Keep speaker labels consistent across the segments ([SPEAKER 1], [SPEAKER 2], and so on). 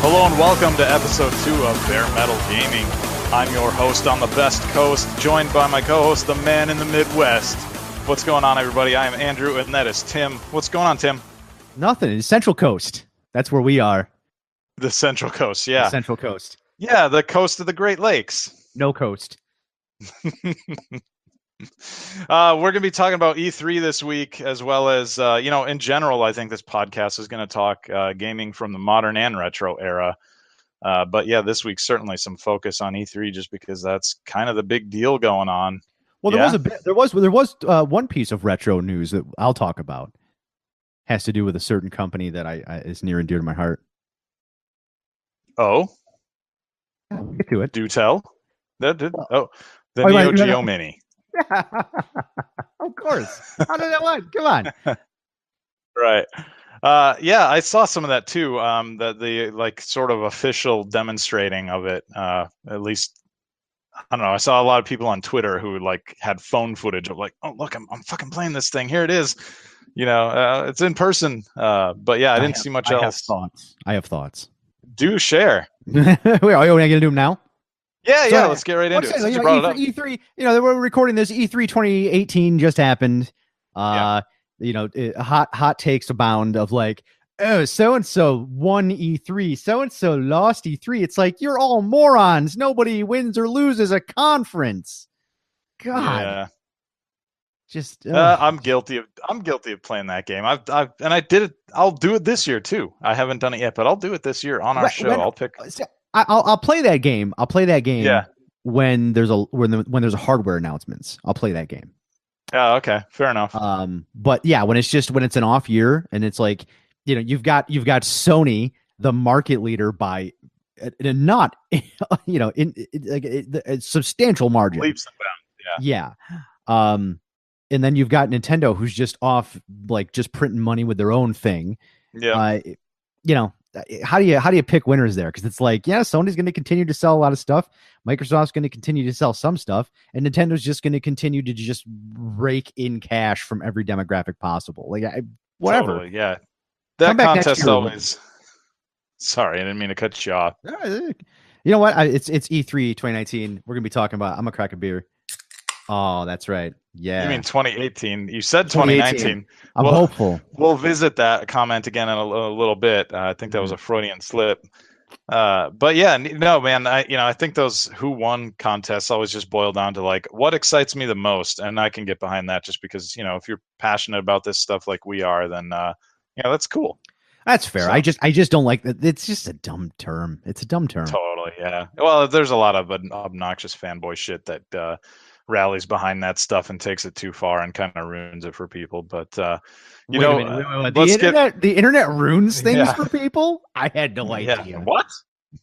[SPEAKER 1] Hello and welcome to episode 2 of Bare Metal Gaming. I'm your host on the best coast, joined by my co-host, the man in the Midwest. What's going on, everybody? I am Andrew, and that is Tim. What's going on, Tim?
[SPEAKER 2] Nothing. It's Central Coast. That's where we are.
[SPEAKER 1] The Central Coast, yeah.
[SPEAKER 2] The Central Coast.
[SPEAKER 1] Yeah, the coast of the Great Lakes.
[SPEAKER 2] No coast.
[SPEAKER 1] We're going to be talking about E3 this week, as well as, in general, I think this podcast is going to talk gaming from the modern and retro era. But yeah, this week, certainly some focus on E3, just because that's kind of the big deal going on.
[SPEAKER 2] Well, there was one piece of retro news that I'll talk about. Has to do with a certain company that I is near and dear to my heart.
[SPEAKER 1] Oh?
[SPEAKER 2] Yeah, we'll get to it.
[SPEAKER 1] Do tell. The Neo Geo Mini.
[SPEAKER 2] Of course. How did that work? Come on.
[SPEAKER 1] Right. Yeah, I saw some of that too. The sort of official demonstrating of it. At least, I don't know. I saw a lot of people on Twitter who had phone footage of oh look, I'm fucking playing this thing. Here it is. It's in person. But yeah, I didn't see much else.
[SPEAKER 2] I have thoughts.
[SPEAKER 1] Do share.
[SPEAKER 2] Wait, are we gonna do them now?
[SPEAKER 1] Yeah, let's get right into it.
[SPEAKER 2] E3, we're recording this. E3 2018 just happened. Hot takes abound of so-and-so won E3, so-and-so lost E3. It's like, you're all morons. Nobody wins or loses a conference. God.
[SPEAKER 1] Yeah.
[SPEAKER 2] Just
[SPEAKER 1] I'm guilty of playing that game. I did it. I'll do it this year too. I haven't done it yet, but I'll do it this year on our show.
[SPEAKER 2] I'll play that game. I'll play that game.
[SPEAKER 1] Yeah.
[SPEAKER 2] When there's a hardware announcements, I'll play that game.
[SPEAKER 1] Oh, okay, fair enough.
[SPEAKER 2] But yeah, when it's an off year and it's you've got Sony, the market leader by not in a substantial margin.
[SPEAKER 1] Leaps and bounds.
[SPEAKER 2] Yeah. And then you've got Nintendo, who's just off just printing money with their own thing.
[SPEAKER 1] Yeah.
[SPEAKER 2] How do you pick winners there? Because it's Sony's going to continue to sell a lot of stuff. Microsoft's going to continue to sell some stuff, and Nintendo's just going to continue to just rake in cash from every demographic possible. Whatever.
[SPEAKER 1] Totally, yeah. That contest always. Sorry, I didn't mean to cut you off.
[SPEAKER 2] You know what? It's E3 2019. We're going to be talking about. I'm gonna crack a beer. Oh, that's right. Yeah.
[SPEAKER 1] You mean 2018? You said 2019.
[SPEAKER 2] I'm hopeful.
[SPEAKER 1] We'll visit that comment again in a little bit. I think that was a Freudian slip. But yeah, no, man. I think those who won contests always just boil down to what excites me the most, and I can get behind that just because if you're passionate about this stuff like we are, then that's cool.
[SPEAKER 2] That's fair. So, I just don't like that. It's just a dumb term. It's a dumb term.
[SPEAKER 1] Totally. Yeah. Well, there's a lot of obnoxious fanboy shit that rallies behind that stuff and takes it too far and kind of ruins it for people. But
[SPEAKER 2] the internet ruins things for people. I had no idea.
[SPEAKER 1] Yeah. What?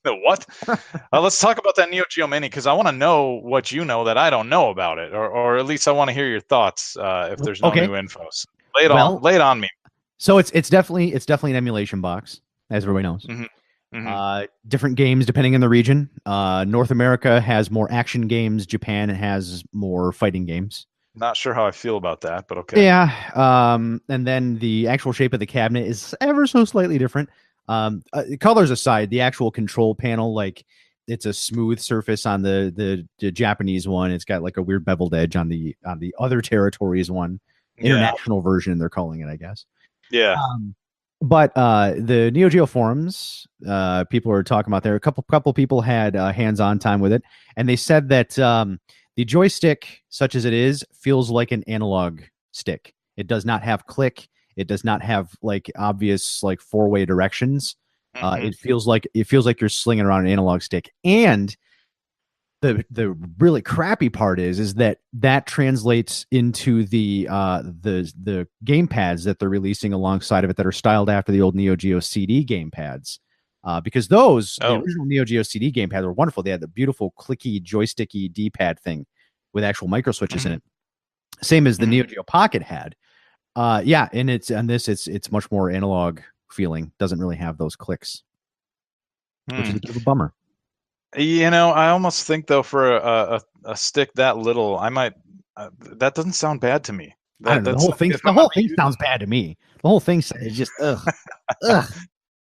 [SPEAKER 1] Let's talk about that Neo Geo Mini, because I want to know what you know that I don't know about it, or at least I want to hear your thoughts if there's no new info. So lay it on me.
[SPEAKER 2] So it's definitely an emulation box, as everybody knows.
[SPEAKER 1] Mm-hmm. Mm-hmm.
[SPEAKER 2] Different games depending on the region. North America has more action games. Japan has more fighting games.
[SPEAKER 1] Not sure how I feel about that, but okay.
[SPEAKER 2] Yeah. And then the actual shape of the cabinet is ever so slightly different. Colors aside, the actual control panel, it's a smooth surface on the Japanese one. It's got a weird beveled edge on the other territories one. International version, they're calling it, I guess.
[SPEAKER 1] Yeah.
[SPEAKER 2] But the Neo Geo forums, people are talking about there. A couple people had hands-on time with it, and they said that the joystick, such as it is, feels like an analog stick. It does not have click. It does not have obvious four-way directions.
[SPEAKER 1] Mm-hmm.
[SPEAKER 2] It feels like you're slinging around an analog stick. And the really crappy part is that translates into the game pads that they're releasing alongside of it that are styled after the old Neo Geo CD game pads. Because the original Neo Geo CD game pads were wonderful. They had the beautiful clicky joysticky D-pad thing with actual micro switches in it. Same as the Neo Geo Pocket had. And it's much more analog feeling. Doesn't really have those clicks, which is a bit of a bummer.
[SPEAKER 1] I almost think though for a stick that little, I might. That doesn't sound bad to me.
[SPEAKER 2] The whole thing sounds bad to me. The whole thing is just ugh.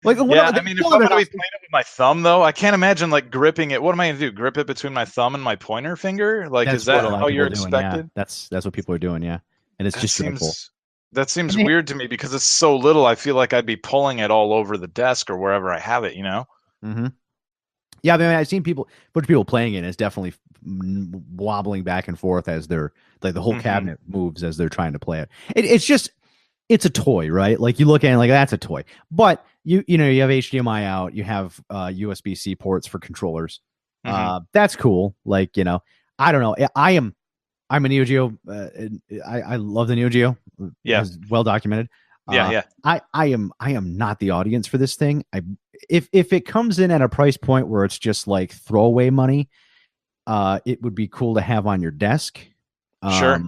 [SPEAKER 2] Like,
[SPEAKER 1] Yeah, I mean, if I'm gonna be playing it with my thumb, though, I can't imagine like gripping it. What am I gonna do? Grip it between my thumb and my pointer finger? Like, is
[SPEAKER 2] That's what
[SPEAKER 1] that
[SPEAKER 2] a lot
[SPEAKER 1] how
[SPEAKER 2] of people
[SPEAKER 1] you're
[SPEAKER 2] are doing. Yeah,
[SPEAKER 1] expected?
[SPEAKER 2] that's what people are doing. Yeah, and it's
[SPEAKER 1] That
[SPEAKER 2] just dreadful.
[SPEAKER 1] seems that seems
[SPEAKER 2] And
[SPEAKER 1] weird to me because it's so little. I feel like I'd be pulling it all over the desk or wherever I have it.
[SPEAKER 2] mm-hmm. Yeah, I mean, I've seen people, a bunch of people playing it. It's definitely wobbling back and forth as they're like the whole cabinet moves as they're trying to play it. It's just, it's a toy, right? Like you look at it like that's a toy, but you know you have HDMI out, you have USB-C ports for controllers. That's cool. Like I don't know. I'm a Neo Geo. I love the Neo Geo.
[SPEAKER 1] Yeah,
[SPEAKER 2] It's well documented.
[SPEAKER 1] yeah.
[SPEAKER 2] I am not the audience for this thing. If it comes in at a price point where it's just like throwaway money, it would be cool to have on your desk.
[SPEAKER 1] Sure.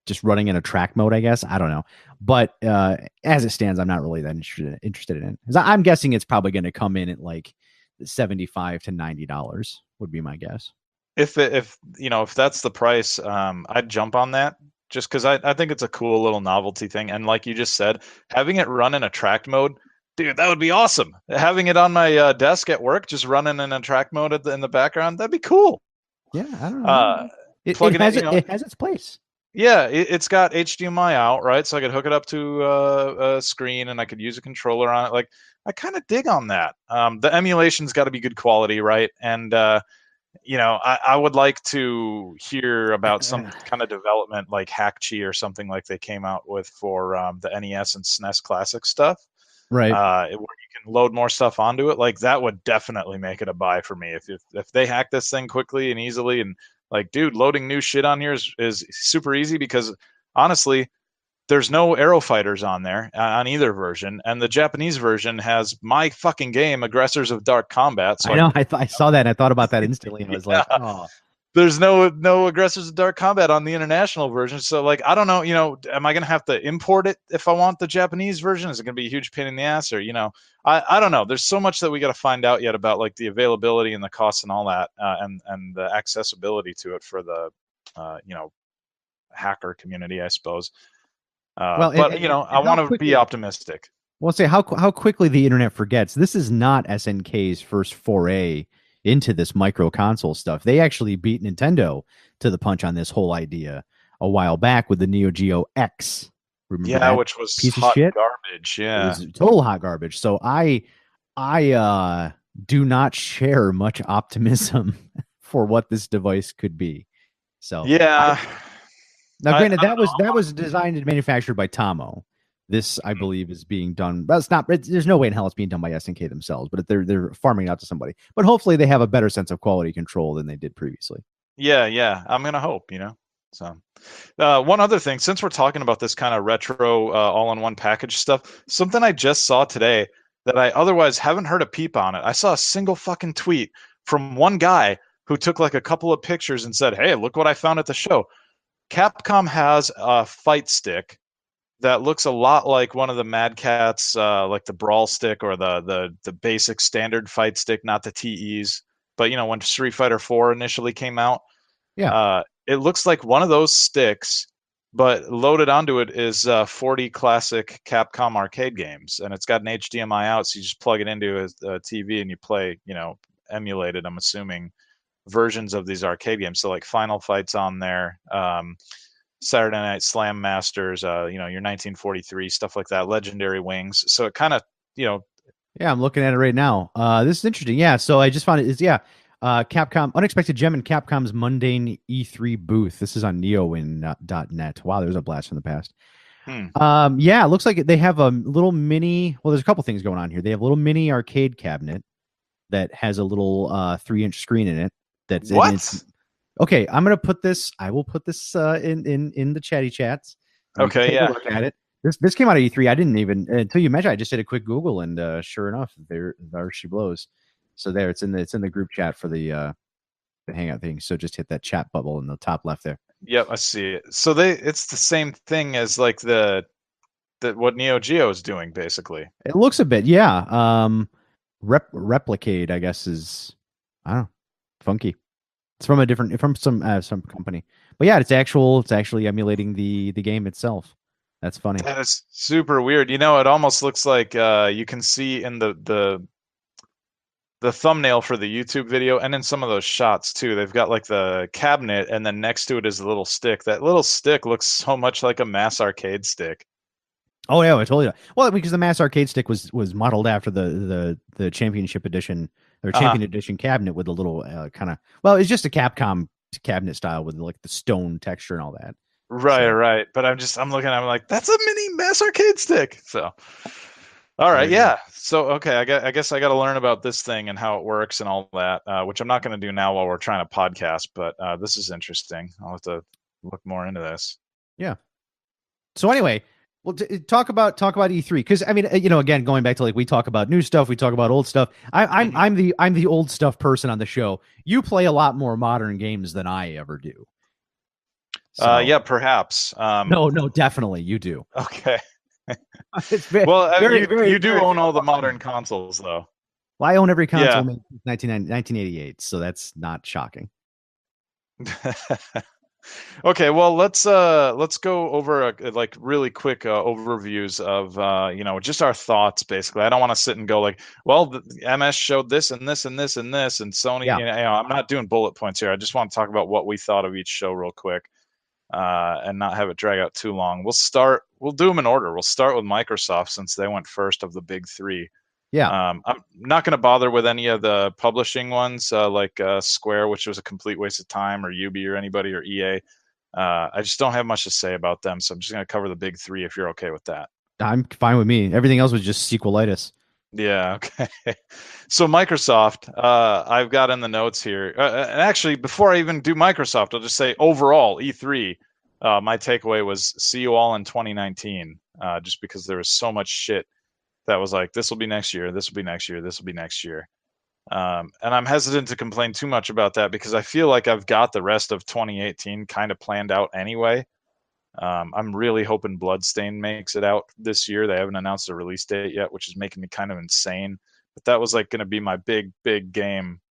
[SPEAKER 2] Just running in a track mode, I guess. I don't know. But as it stands, I'm not really that interested in it. 'Cause I'm guessing it's probably going to come in at like $75 to $90 would be my guess.
[SPEAKER 1] If that's the price, I'd jump on that just because I think it's a cool little novelty thing. And like you just said, having it run in a track mode, dude, that would be awesome. Having it on my desk at work, just running in a track mode in the background, that'd be cool.
[SPEAKER 2] Yeah, I don't know. It has its place.
[SPEAKER 1] Yeah, it's got HDMI out, right? So I could hook it up to a screen and I could use a controller on it. Like, I kind of dig on that. The emulation's got to be good quality, right? And I would like to hear about some kind of development like Hackchi or something like they came out with for the NES and SNES Classic stuff.
[SPEAKER 2] Right.
[SPEAKER 1] Where you can load more stuff onto it. Like that would definitely make it a buy for me. If they hack this thing quickly and easily and like, dude, loading new shit on here is super easy because honestly, there's no Aero Fighters on there on either version, and the Japanese version has my fucking game, Aggressors of Dark Combat. So
[SPEAKER 2] I know. I saw that. And I thought about that instantly, and I was like, oh.
[SPEAKER 1] There's no Aggressors of Dark Combat on the international version. So like, I don't know, am I going to have to import it if I want the Japanese version? Is it going to be a huge pain in the ass or, I don't know. There's so much that we got to find out yet about like the availability and the costs and all that, and the accessibility to it for the, hacker community, I suppose. I want to be optimistic.
[SPEAKER 2] Well, say how quickly the internet forgets. This is not SNK's first foray into this micro console stuff. They actually beat Nintendo to the punch on this whole idea a while back with the Neo Geo X.
[SPEAKER 1] Remember that? Which was
[SPEAKER 2] piece
[SPEAKER 1] hot
[SPEAKER 2] of shit?
[SPEAKER 1] Garbage. Yeah,
[SPEAKER 2] it was total hot garbage. So I do not share much optimism for what this device could be. So
[SPEAKER 1] yeah.
[SPEAKER 2] Now, granted, that was designed and manufactured by Tomo. This, I believe, is being done. But it's not. There's no way in hell it's being done by SNK themselves. But they're farming it out to somebody. But hopefully, they have a better sense of quality control than they did previously.
[SPEAKER 1] Yeah. I'm gonna hope. So, one other thing, since we're talking about this kind of retro, all-in-one package stuff, something I just saw today that I otherwise haven't heard a peep on it. I saw a single fucking tweet from one guy who took like a couple of pictures and said, "Hey, look what I found at the show." Capcom has a fight stick that looks a lot like one of the Mad Catz, like the Brawl stick or the basic standard fight stick, not the TEs. But when Street Fighter 4 initially came out, it looks like one of those sticks, but loaded onto it is 40 classic Capcom arcade games, and it's got an HDMI out, so you just plug it into a TV and you play, emulated, I'm assuming, versions of these arcade games. So like Final Fight's on there. Saturday Night Slam Masters, your 1943, stuff like that, Legendary Wings. So it kind of,
[SPEAKER 2] Yeah, I'm looking at it right now. This is interesting. Yeah, so I just found it. Capcom, unexpected gem in Capcom's mundane E3 booth. This is on neowin.net. Wow, there's a blast from the past. It looks like they have a little mini, well, there's a couple things going on here. They have a little mini arcade cabinet that has a little 3-inch screen in it. That's
[SPEAKER 1] what?
[SPEAKER 2] Okay, I'm gonna put this. I will put this in the chatty chats.
[SPEAKER 1] Okay, yeah.
[SPEAKER 2] Look at it. This came out of E3. I didn't even until you mentioned. I just did a quick Google, and sure enough, there she blows. So there, it's in the group chat for the Hangout thing. So just hit that chat bubble in the top left there.
[SPEAKER 1] Yep, I see it. So it's the same thing as like the what Neo Geo is doing, basically.
[SPEAKER 2] It looks a bit, yeah. Replicate, I guess, is I don't know, funky. It's from some company, but yeah, it's actually emulating the game itself. That's funny.
[SPEAKER 1] That is super weird. It almost looks like you can see in the thumbnail for the YouTube video and in some of those shots too. They've got like the cabinet and then next to it is a little stick. That little stick looks so much like a Mass Arcade stick.
[SPEAKER 2] Oh yeah, I told you. Well, because the Mass Arcade stick was modeled after the Championship Edition or Champion Edition cabinet with a little kind of, well, it's just a Capcom cabinet style with like the stone texture and all that.
[SPEAKER 1] Right. But I'm looking, I'm like, that's a mini Mass Arcade stick. So, all right, yeah. So, okay, I guess I got to learn about this thing and how it works and all that, which I'm not going to do now while we're trying to podcast. But this is interesting. I'll have to look more into this.
[SPEAKER 2] Yeah. So anyway. Well, talk about E3 because I mean, again, going back to like we talk about new stuff, we talk about old stuff. I'm the old stuff person on the show. You play a lot more modern games than I ever do.
[SPEAKER 1] So, yeah, perhaps.
[SPEAKER 2] No, definitely you do.
[SPEAKER 1] Okay.
[SPEAKER 2] Very,
[SPEAKER 1] you do own all the modern consoles, though.
[SPEAKER 2] Well, I own every console made since 1988, so that's not shocking.
[SPEAKER 1] Okay, well let's go over like really quick overviews of just our thoughts basically. I don't want to sit and go like, well, the MS showed this and this and this and this and Sony. Yeah. I'm not doing bullet points here. I just want to talk about what we thought of each show real quick, and not have it drag out too long. We'll do them in order. We'll start with Microsoft since they went first of the big three.
[SPEAKER 2] Yeah.
[SPEAKER 1] I'm not going to bother with any of the publishing ones like Square, which was a complete waste of time, or Ubi or anybody, or EA. I just don't have much to say about them, so I'm just going to cover the big three if you're okay with that.
[SPEAKER 2] I'm fine with me. Everything else was just sequelitis.
[SPEAKER 1] Yeah, okay. So Microsoft, I've got in the notes here. And actually, before I even do Microsoft, I'll just say overall, E3, my takeaway was see you all in 2019, just because there was so much shit that was like, this will be next year, this will be next year, this will be next year. And I'm hesitant to complain too much about that because I feel like I've got the rest of 2018 kind of planned out anyway. I'm really hoping Bloodstained makes it out this year. They haven't announced a release date yet, which is making me kind of insane. But that was like going to be my big game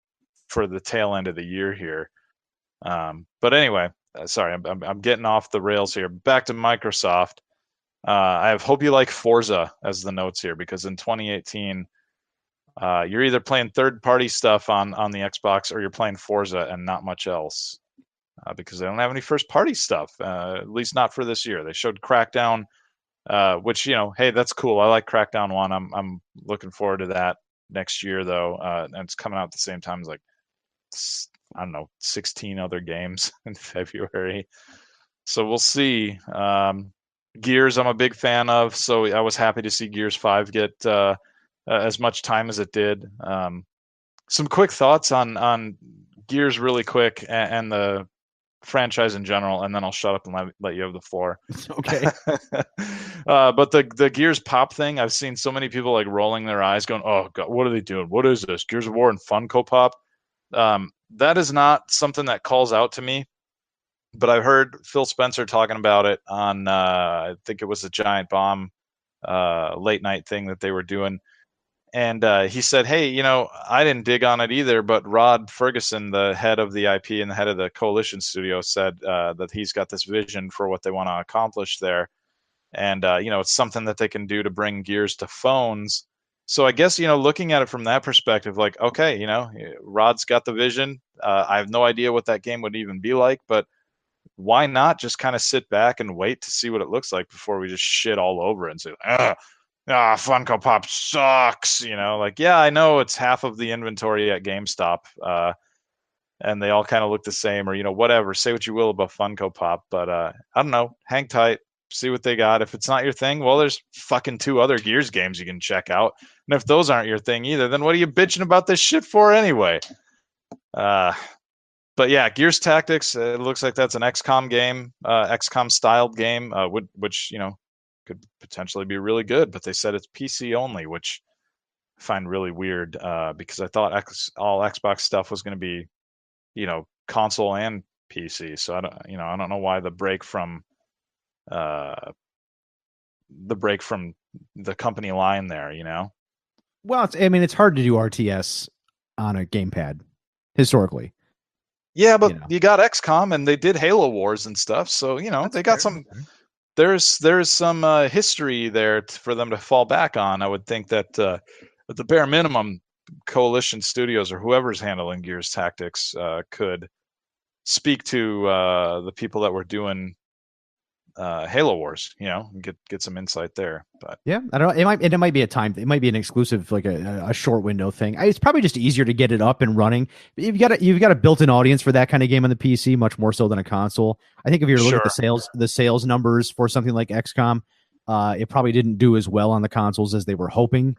[SPEAKER 1] for the tail end of the year here. But anyway, sorry, I'm getting off the rails here. Back to Microsoft. I hope you like Forza as the notes here, because in 2018, you're either playing third-party stuff on the Xbox or you're playing Forza and not much else, because they don't have any first-party stuff, at least not for this year. They showed Crackdown, which, hey, that's cool. I like Crackdown 1. I'm looking forward to that next year, though, and it's coming out at the same time as, like, I don't know, 16 other games in February. So we'll see. Gears, I'm a big fan of, so I was happy to see Gears 5 get as much time as it did. Some quick thoughts on Gears really quick and the franchise in general, and then I'll shut up and let you have the floor.
[SPEAKER 2] Okay.
[SPEAKER 1] But the Gears pop thing, I've seen so many people like rolling their eyes going, oh God, what are they doing? What is this? Gears of War and Funko Pop? That is not something that calls out to me. But I heard Phil Spencer talking about it on, I think it was a Giant Bomb late night thing that they were doing. And he said, hey, I didn't dig on it either, but Rod Ferguson, the head of the IP and the head of the Coalition Studio, said that he's got this vision for what they want to accomplish there. And, it's something that they can do to bring Gears to phones. So I guess, looking at it from that perspective, like, okay, Rod's got the vision. I have no idea what that game would even be like, but why not just kind of sit back and wait to see what it looks like before we just shit all over it and say, Funko Pop sucks, yeah, I know it's half of the inventory at GameStop, and they all kind of look the same, or, whatever, say what you will about Funko Pop, but I don't know, hang tight, see what they got. If it's not your thing, well, there's fucking 2 other Gears games you can check out, and if those aren't your thing either, then what are you bitching about this shit for anyway? But yeah, Gears Tactics, it looks like that's an XCOM game, XCOM styled game, which, could potentially be really good, but they said it's PC only, which I find really weird, because I thought all Xbox stuff was going to be, console and PC. So I don't know why the break from the company line there,
[SPEAKER 2] Well, it's hard to do RTS on a gamepad historically.
[SPEAKER 1] Yeah, but you got XCOM and they did Halo Wars and stuff, so they got some there's some history there for them to fall back on. I would think that at the bare minimum, Coalition Studios or whoever's handling Gears Tactics could speak to the people that were doing Halo Wars, and get some insight there. But
[SPEAKER 2] Yeah, I don't know. It might be a time. It might be an exclusive, like a short window thing. It's probably just easier to get it up and running. You've got a built-in audience for that kind of game on the PC, much more so than a console. I think if you're looking at the sales numbers for something like XCOM, it probably didn't do as well on the consoles as they were hoping.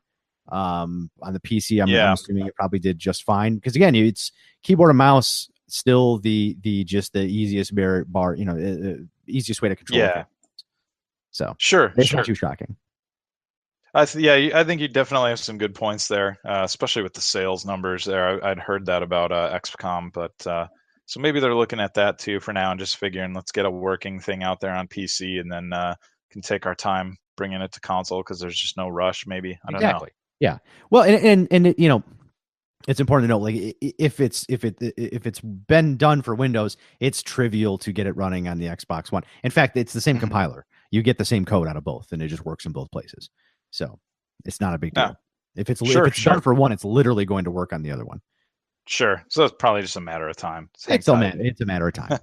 [SPEAKER 2] On the PC, I'm assuming it probably did just fine because again, it's keyboard and mouse still the easiest bar, easiest way to control it. So it's not too shocking.
[SPEAKER 1] I think you definitely have some good points there, especially with the sales numbers there. I'd heard that about XCOM, but so maybe they're looking at that too for now and just figuring let's get a working thing out there on PC and then can take our time bringing it to console because there's just no rush. Maybe I don't know.
[SPEAKER 2] Yeah. Well, and it's important to know, like, if it's been done for Windows, it's trivial to get it running on the Xbox One. In fact, it's the same compiler. You get the same code out of both, and it just works in both places. So it's not a big deal. If it's done for one, it's literally going to work on the other one.
[SPEAKER 1] Sure. So it's probably just a matter of time.
[SPEAKER 2] It's a matter of time.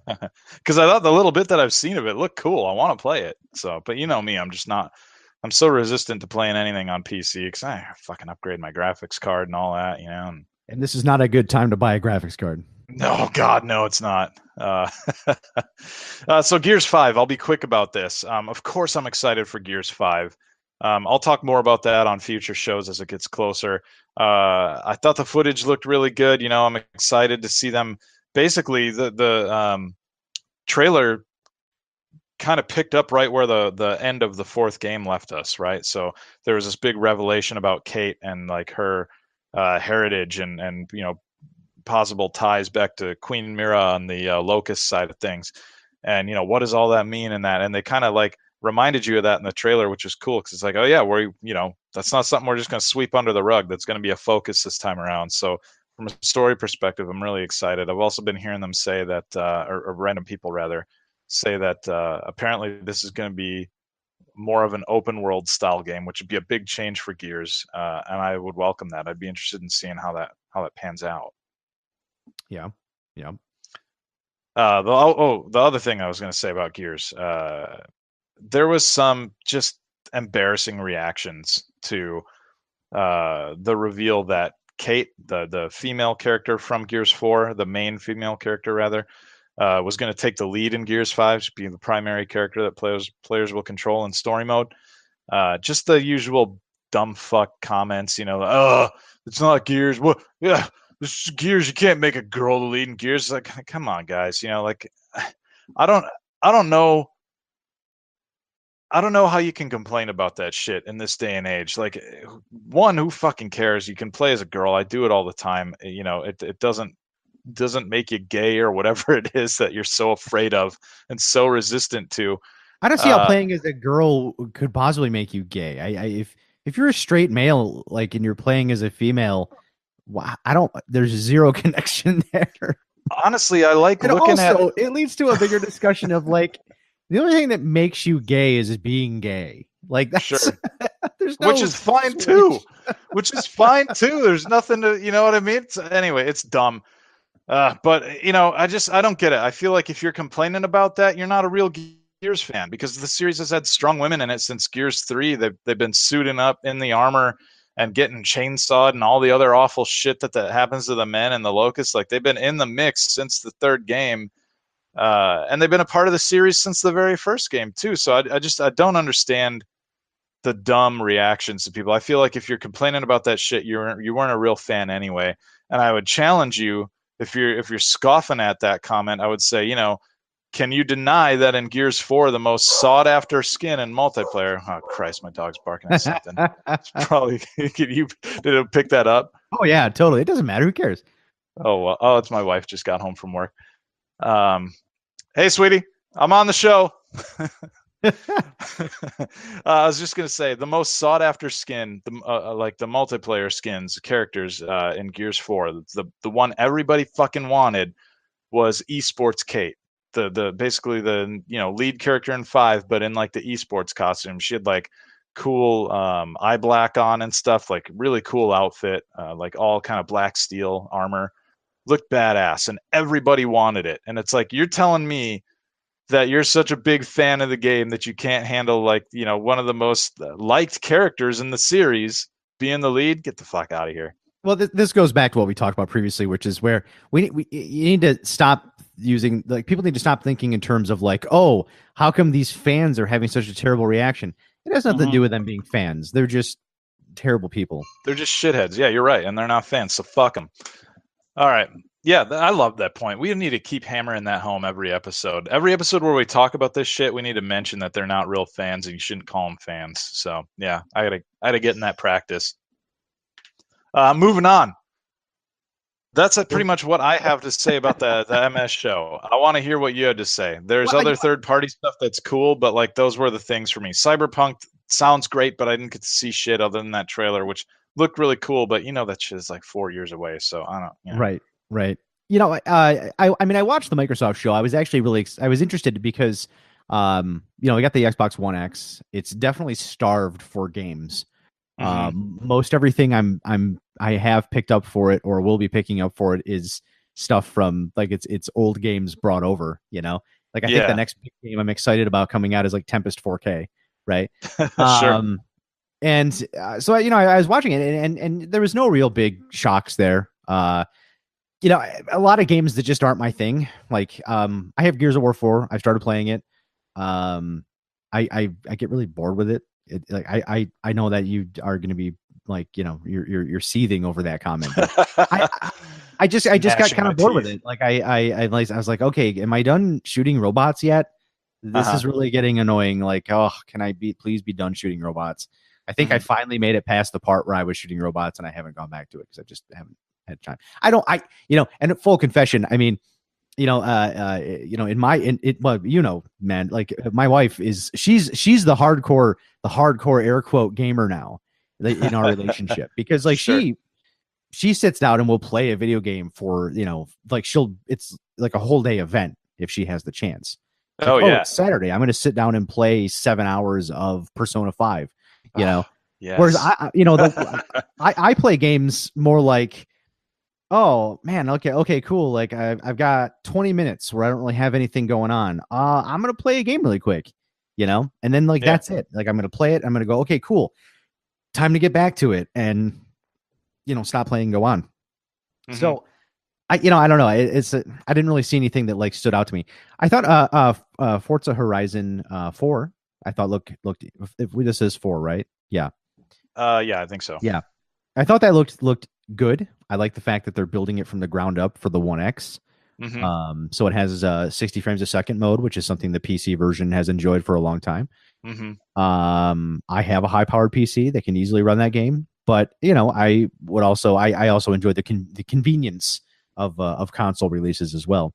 [SPEAKER 1] Because I thought the little bit that I've seen of it looked cool. I want to play it. So, but you know me, I'm so resistant to playing anything on PC because I fucking upgrade my graphics card and all that,
[SPEAKER 2] And this is not a good time to buy a graphics card.
[SPEAKER 1] No, God, no, it's not. So Gears 5, I'll be quick about this. Of course, I'm excited for Gears 5. I'll talk more about that on future shows as it gets closer. I thought the footage looked really good. I'm excited to see them. Basically, the trailer kind of picked up right where the end of the fourth game left us, right? So there was this big revelation about Kate and like her heritage and possible ties back to Queen Mira on the Locust side of things. And what does all that mean in that? And they kind of like reminded you of that in the trailer, which is cool because it's like, oh yeah, that's not something we're just going to sweep under the rug. That's going to be a focus this time around. So from a story perspective, I'm really excited. I've also been hearing them say that, or random people rather, say that apparently this is going to be more of an open world style game, which would be a big change for Gears, and I would welcome that. I'd be interested in seeing how that pans out.
[SPEAKER 2] Yeah.
[SPEAKER 1] The other thing I was going to say about Gears, there was some just embarrassing reactions to the reveal that Kate, the female character from Gears 4, the main female character rather, was going to take the lead in Gears 5, being the primary character that players will control in story mode. Just the usual dumb fuck comments, oh, it's not Gears. What? Yeah, this is Gears. You can't make a girl the lead in Gears. It's like, come on, guys. I don't know. I don't know how you can complain about that shit in this day and age. Like, one, who fucking cares? You can play as a girl. I do it all the time. It doesn't make you gay or whatever it is that you're so afraid of and so resistant to.
[SPEAKER 2] I don't see how playing as a girl could possibly make you gay. If you're a straight male, like, and you're playing as a female, there's zero connection there.
[SPEAKER 1] Honestly, I like looking at it.
[SPEAKER 2] It leads to a bigger discussion of like, the only thing that makes you gay is being gay. Like, that's,
[SPEAKER 1] sure.
[SPEAKER 2] Which
[SPEAKER 1] is fine too. There's nothing to, you know what I mean? Anyway, it's dumb. But I don't get it. I feel like if you're complaining about that, you're not a real Gears fan because the series has had strong women in it since Gears 3. They've been suiting up in the armor and getting chainsawed and all the other awful shit that happens to the men and the Locusts. Like, they've been in the mix since the third game. And they've been a part of the series since the very first game too. So I don't understand the dumb reactions to people. I feel like if you're complaining about that shit, you weren't a real fan anyway. And I would challenge you, if you're scoffing at that comment, I would say, can you deny that in Gears 4, the most sought after skin in multiplayer? Oh Christ, my dog's barking at something. It's probably did it pick that up?
[SPEAKER 2] Oh yeah, totally. It doesn't matter. Who cares?
[SPEAKER 1] Oh well. Oh, it's my wife just got home from work. Hey, sweetie, I'm on the show. I was just gonna say the most sought after skin, like the multiplayer skins, characters in Gears 4, the one everybody fucking wanted was Esports Kate. the basically the lead character in 5, but in like the esports costume. She had like cool eye black on and stuff, like really cool outfit, like all kind of black steel armor. Looked badass, and everybody wanted it. And it's like, you're telling me that you're such a big fan of the game that you can't handle like one of the most liked characters in the series being the lead? Get the fuck out of here.
[SPEAKER 2] Well, this goes back to what we talked about previously, which is where you need to stop using, like, people need to stop thinking in terms of like, oh, how come these fans are having such a terrible reaction? It has nothing to do with them being fans. They're just terrible people.
[SPEAKER 1] They're just shitheads. Yeah, you're right. And they're not fans, so fuck them. All right. Yeah, I love that point. We need to keep hammering that home every episode. Every episode where we talk about this shit, we need to mention that they're not real fans and you shouldn't call them fans. So yeah, I gotta get in that practice. Moving on. That's pretty much what I have to say about the MS show. I want to hear what you had to say. There's other third-party stuff that's cool, but like those were the things for me. Cyberpunk sounds great, but I didn't get to see shit other than that trailer, which looked really cool. But that shit is like 4 years away, so I don't.
[SPEAKER 2] Right. I mean, I watched the Microsoft show. I was actually I was interested because, we got the Xbox One X. It's definitely starved for games. Most everything I have picked up for it or will be picking up for it is stuff from like it's old games brought over, like I think the next big game I'm excited about coming out is like Tempest 4K. Right.
[SPEAKER 1] Sure.
[SPEAKER 2] And so, I was watching it and there was no real big shocks there. A lot of games that just aren't my thing. Like, I have Gears of War 4. I've started playing it. I get really bored with it. I know that you are going to be like, you're seething over that comment. I just got kind of bored with it. Like I was like, okay, am I done shooting robots yet? This is really getting annoying. Like, oh, can I please be done shooting robots? I think I finally made it past the part where I was shooting robots and I haven't gone back to it because I just haven't had time. And full confession, I mean, man, like my wife she's the hardcore air quote gamer now in our relationship because like sure. she sits down and will play a video game for, like it's like a whole day event if she has the chance. Like, it's Saturday, I'm going to sit down and play 7 hours of Persona 5, Yes. Whereas I play games more like, oh man, okay, cool. Like I've got 20 minutes where I don't really have anything going on. I'm gonna play a game really quick, and then like that's it. Like I'm gonna play it. I'm gonna go, okay, cool. Time to get back to it, and stop playing and go on. Mm-hmm. So I don't know. I didn't really see anything that like stood out to me. I thought Forza Horizon 4. I thought looked if this is 4, right? Yeah.
[SPEAKER 1] Yeah, I think so.
[SPEAKER 2] Yeah, I thought that looked good. I like the fact that they're building it from the ground up for the One X. Mm-hmm. So it has 60 frames a second mode, which is something the PC version has enjoyed for a long time. Mm-hmm. I have a high-powered PC that can easily run that game, but I would also I also enjoy the convenience of console releases as well.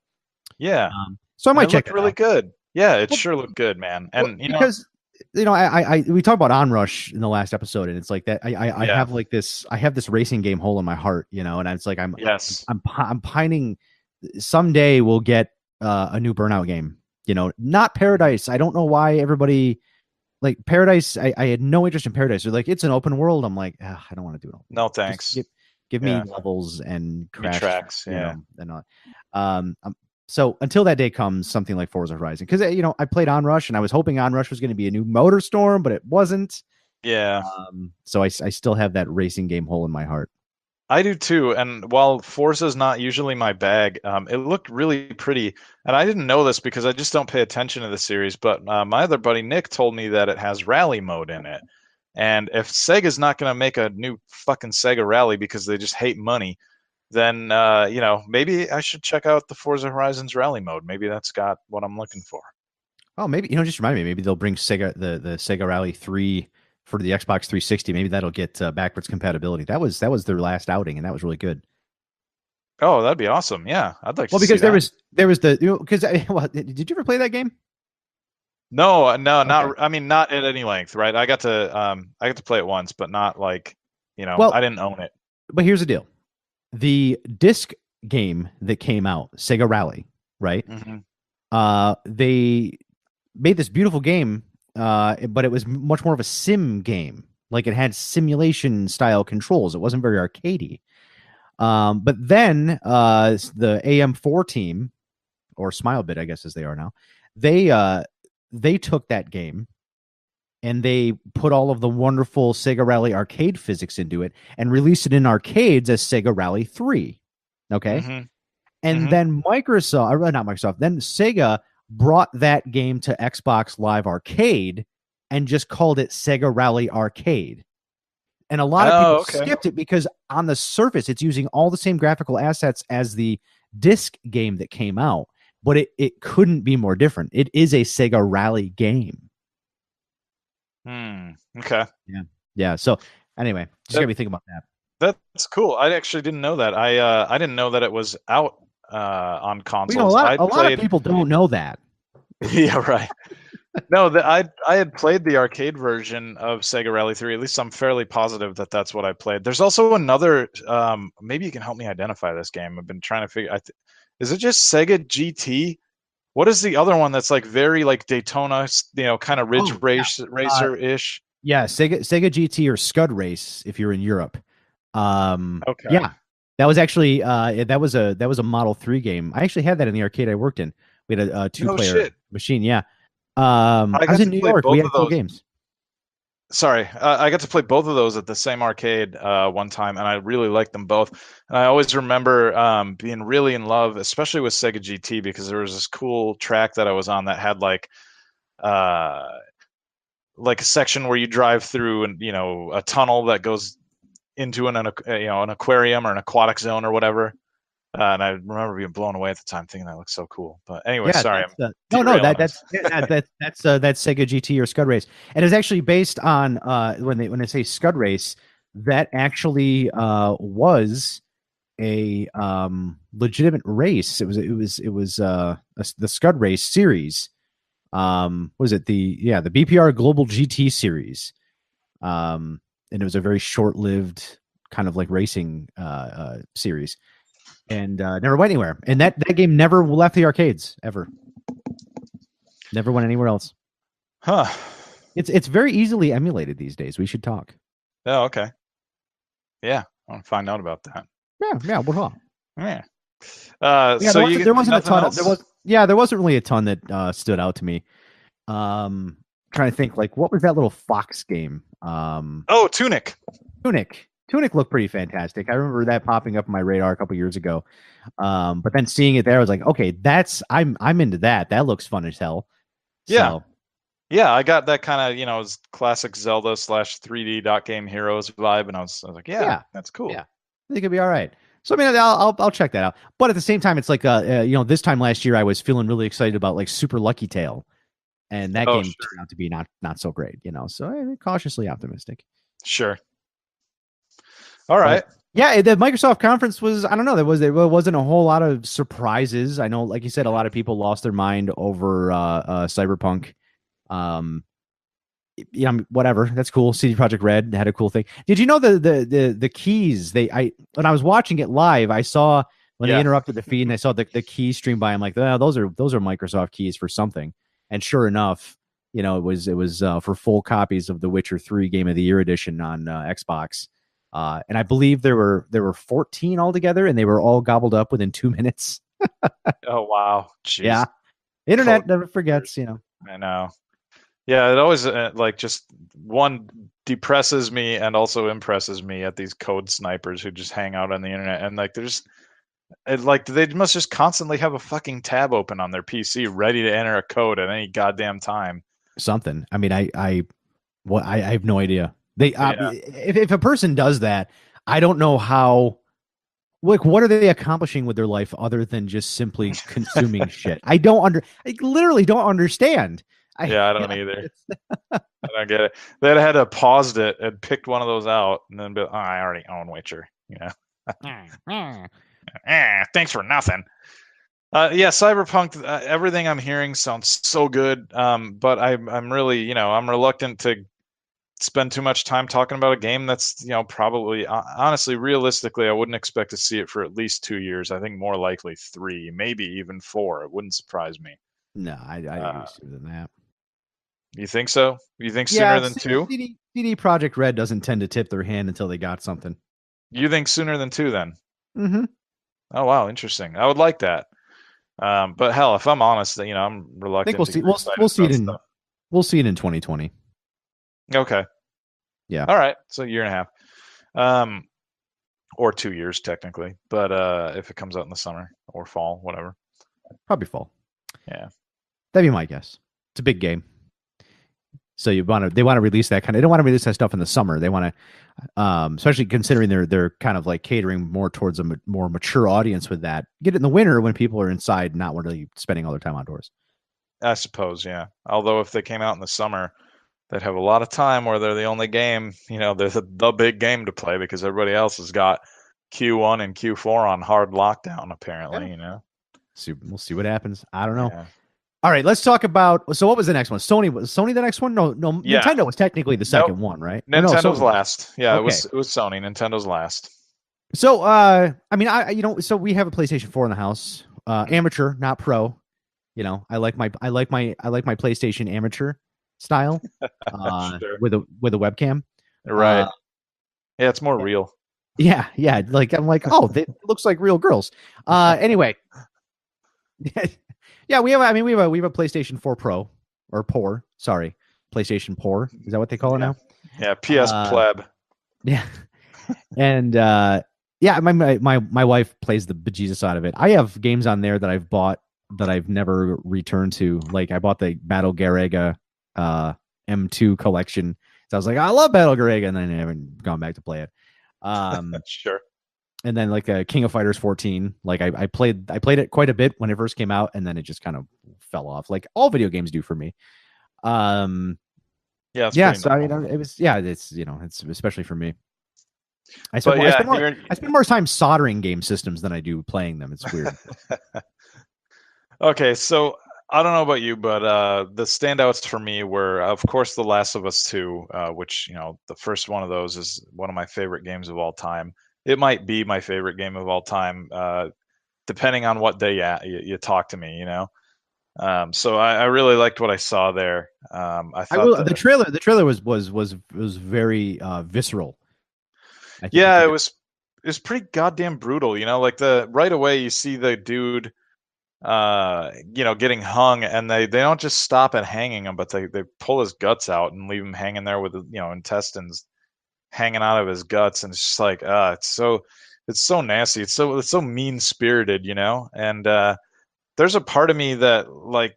[SPEAKER 1] Yeah.
[SPEAKER 2] So I might check it
[SPEAKER 1] really
[SPEAKER 2] out.
[SPEAKER 1] Good. Yeah, it sure looked good, man. And
[SPEAKER 2] because we talked about Onrush in the last episode, and it's like that. I have like this. I have this racing game hole in my heart, and it's like I'm pining. Someday we'll get a new Burnout game. Not Paradise. I don't know why everybody like Paradise. I had no interest in Paradise. They're like, it's an open world. I'm like, I don't want to do it.
[SPEAKER 1] No thanks.
[SPEAKER 2] Give me levels and crash
[SPEAKER 1] tracks.
[SPEAKER 2] And all. So until that day comes, something like Forza Horizon, because I played Onrush and I was hoping Onrush was going to be a new MotorStorm, but it wasn't.
[SPEAKER 1] Yeah.
[SPEAKER 2] So I still have that racing game hole in my heart.
[SPEAKER 1] I do too. And while Forza is not usually my bag, it looked really pretty. And I didn't know this because I just don't pay attention to the series. But my other buddy Nick told me that it has rally mode in it. And if Sega's not going to make a new fucking Sega Rally because they just hate money, then maybe I should check out the Forza Horizons rally mode. Maybe that's got what I'm looking for.
[SPEAKER 2] Oh, maybe just remind me. Maybe they'll bring Sega the Sega Rally 3 for the Xbox 360. Maybe that'll get backwards compatibility. That was their last outing, and that was really good.
[SPEAKER 1] Oh, that'd be awesome. Yeah, I'd like.
[SPEAKER 2] Well,
[SPEAKER 1] to
[SPEAKER 2] because
[SPEAKER 1] see
[SPEAKER 2] there was the because did you ever play that game?
[SPEAKER 1] No, okay. Not. I mean, not at any length, right? I got to play it once, but not like I didn't own it.
[SPEAKER 2] But here's the deal. The disc game that came out, Sega Rally, right? Mm-hmm. they made this beautiful game, but it was much more of a sim game. Like it had simulation style controls. It wasn't very arcadey. But then the AM4 team, or Smilebit, I guess as they are now, they took that game and they put all of the wonderful Sega Rally arcade physics into it and released it in arcades as Sega Rally 3. Okay.
[SPEAKER 1] Mm-hmm.
[SPEAKER 2] And then then Sega brought that game to Xbox Live Arcade and just called it Sega Rally Arcade. And a lot of people skipped it because on the surface, it's using all the same graphical assets as the disc game that came out, but it couldn't be more different. It is a Sega Rally game.
[SPEAKER 1] Okay.
[SPEAKER 2] Yeah. So anyway, just gotta be thinking about
[SPEAKER 1] that. That's cool. I actually didn't know that. I didn't know that it was out on consoles.
[SPEAKER 2] Well, a lot of people don't know that.
[SPEAKER 1] Yeah, right. No, I had played the arcade version of Sega Rally 3. At least I'm fairly positive that that's what I played. There's also another. Maybe you can help me identify this game. I've been trying to figure. Is it just Sega GT? What is the other one that's like very like Daytona, kind of Ridge Racer ish?
[SPEAKER 2] Yeah, Sega GT or Scud Race if you're in Europe.
[SPEAKER 1] Okay.
[SPEAKER 2] Yeah, that was actually that was a Model 3 game. I actually had that in the arcade I worked in. We had a 2-player machine. Yeah. I was in New York. We had cool games.
[SPEAKER 1] Sorry, I got to play both of those at the same arcade one time, and I really liked them both. And I always remember being really in love, especially with Sega GT, because there was this cool track that I was on that had like a section where you drive through and a tunnel that goes into an aquarium or an aquatic zone or whatever. And I remember being blown away at the time, thinking that looks so cool. But anyway, sorry.
[SPEAKER 2] That's Sega GT or Scud Race, and it's actually based on when they say Scud Race, that actually was a legitimate race. It was the Scud Race series. Was it the BPR Global GT series? And it was a very short-lived kind of like racing series. And never went anywhere. And that game never left the arcades ever. Never went anywhere else.
[SPEAKER 1] Huh.
[SPEAKER 2] It's very easily emulated these days. We should talk.
[SPEAKER 1] Oh, okay. Yeah, I want to find out about that.
[SPEAKER 2] Yeah, we'll talk.
[SPEAKER 1] Yeah.
[SPEAKER 2] There wasn't a ton. There wasn't really a ton that stood out to me. Trying to think, like, what was that little Fox game?
[SPEAKER 1] Tunic.
[SPEAKER 2] Tunic looked pretty fantastic. I remember that popping up on my radar a couple years ago. But then seeing it there, I was like, okay, I'm into that. That looks fun as hell.
[SPEAKER 1] Yeah.
[SPEAKER 2] So,
[SPEAKER 1] yeah, I got that kind of, classic Zelda / 3D Dot Game Heroes vibe, and I was like, yeah, that's cool.
[SPEAKER 2] Yeah, I think it'd be all right. So I mean, I'll check that out. But at the same time, it's like this time last year, I was feeling really excited about like Super Lucky Tale, and that game turned out to be not so great. So I'm cautiously optimistic.
[SPEAKER 1] Sure. All right.
[SPEAKER 2] Yeah, the Microsoft conference was, I don't know, there wasn't a whole lot of surprises. I know, like you said, a lot of people lost their mind over Cyberpunk. Whatever. That's cool. CD Projekt Red had a cool thing. Did you know the keys? When I was watching it live, I saw when they interrupted the feed and I saw the keys stream by. I'm like, oh, those are Microsoft keys for something. And sure enough, it was for full copies of The Witcher 3 Game of the Year edition on Xbox. And I believe there were 14 altogether, and they were all gobbled up within 2 minutes.
[SPEAKER 1] Oh wow! Jeez.
[SPEAKER 2] Yeah, internet never forgets.
[SPEAKER 1] I know. Yeah, it always just one depresses me and also impresses me at these code snipers who just hang out on the internet and they must just constantly have a fucking tab open on their PC ready to enter a code at any goddamn time.
[SPEAKER 2] Something. I mean, I have no idea. If a person does that, I don't know how. Like, what are they accomplishing with their life other than just simply consuming shit? I literally don't understand.
[SPEAKER 1] I don't either. I don't get it. They'd had to paused it and picked one of those out, and then be like, I already own Witcher. Thanks for nothing. Cyberpunk. Everything I'm hearing sounds so good, but I'm really, I'm reluctant to spend too much time talking about a game that's, probably, honestly, realistically, I wouldn't expect to see it for at least 2 years. I think more likely 3, maybe even 4. It wouldn't surprise me.
[SPEAKER 2] No, I think
[SPEAKER 1] Uh,
[SPEAKER 2] it's sooner than that.
[SPEAKER 1] you think so? You think
[SPEAKER 2] Yeah,
[SPEAKER 1] sooner than 2?
[SPEAKER 2] CD Project Red doesn't tend to tip their hand until they got something.
[SPEAKER 1] You think sooner than 2 then?
[SPEAKER 2] Mm-hmm.
[SPEAKER 1] Oh wow, interesting. I would like that. But hell, if I'm honest, I'm
[SPEAKER 2] I think
[SPEAKER 1] reluctant
[SPEAKER 2] we'll
[SPEAKER 1] to
[SPEAKER 2] see.
[SPEAKER 1] get
[SPEAKER 2] We'll
[SPEAKER 1] excited
[SPEAKER 2] see it
[SPEAKER 1] about
[SPEAKER 2] in
[SPEAKER 1] stuff.
[SPEAKER 2] 2020.
[SPEAKER 1] Okay.
[SPEAKER 2] Yeah,
[SPEAKER 1] All right. So a year and a half. Um, or 2 years technically, but if it comes out in the summer or fall, whatever.
[SPEAKER 2] probably fall.
[SPEAKER 1] Yeah.
[SPEAKER 2] That'd be my guess. It's a big game, so they want to release that kind of. They don't want to release that stuff in the summer. They want to, especially considering they're kind of like catering more towards a more mature audience with that. Get it in the winter when people are inside, not really spending all their time outdoors.
[SPEAKER 1] I suppose, yeah. Although if they came out in the summer, they'd have a lot of time where they're the only game, they're the big game to play because everybody else has got Q1 and Q4 on hard lockdown,
[SPEAKER 2] Yeah.
[SPEAKER 1] apparently.
[SPEAKER 2] We'll see what happens. I don't know.
[SPEAKER 1] Yeah.
[SPEAKER 2] All right, let's talk about. So, what was the next one? Was Sony the next one? No,
[SPEAKER 1] Yeah.
[SPEAKER 2] Nintendo was technically the
[SPEAKER 1] Nope.
[SPEAKER 2] second one, right? Or no,
[SPEAKER 1] Nintendo's
[SPEAKER 2] Sony was.
[SPEAKER 1] last. Yeah,
[SPEAKER 2] Okay.
[SPEAKER 1] it was Sony. Nintendo's last.
[SPEAKER 2] So, I mean, so we have a PlayStation 4 in the house. Amateur, not pro. I like my PlayStation amateur style.
[SPEAKER 1] Sure.
[SPEAKER 2] With a webcam.
[SPEAKER 1] Right. Yeah, it's more real.
[SPEAKER 2] Yeah. Like I'm like, oh, it looks like real girls. Anyway. Yeah, we have a PlayStation 4 Pro or Poor. Sorry, PlayStation Poor. Is that what they call it now?
[SPEAKER 1] Yeah, PS Pleb.
[SPEAKER 2] Yeah, and yeah, my wife plays the bejesus out of it. I have games on there that I've bought that I've never returned to. Like I bought the Battle Garega M2 collection. So I was like, I love Battle Garega, and then I haven't gone back to play it.
[SPEAKER 1] Sure.
[SPEAKER 2] And then like King of Fighters 14, like I played it quite a bit when it first came out, and then it just kind of fell off, like all video games do for me.
[SPEAKER 1] Yeah.
[SPEAKER 2] So I mean, it was it's it's especially for me. I spend more time soldering game systems than I do playing them. It's weird.
[SPEAKER 1] Okay, so I don't know about you, but the standouts for me were, of course, The Last of Us 2, which the first one of those is one of my favorite games of all time. It might be my favorite game of all time, depending on what day you talk to me. So I really liked what I saw there. I thought
[SPEAKER 2] the trailer was very visceral.
[SPEAKER 1] Yeah, it was pretty goddamn brutal. Like right away you see the dude, getting hung, and they don't just stop at hanging him, but they pull his guts out and leave him hanging there with intestines hanging out of his guts, and it's just like it's so nasty, it's so mean spirited, and there's a part of me that, like,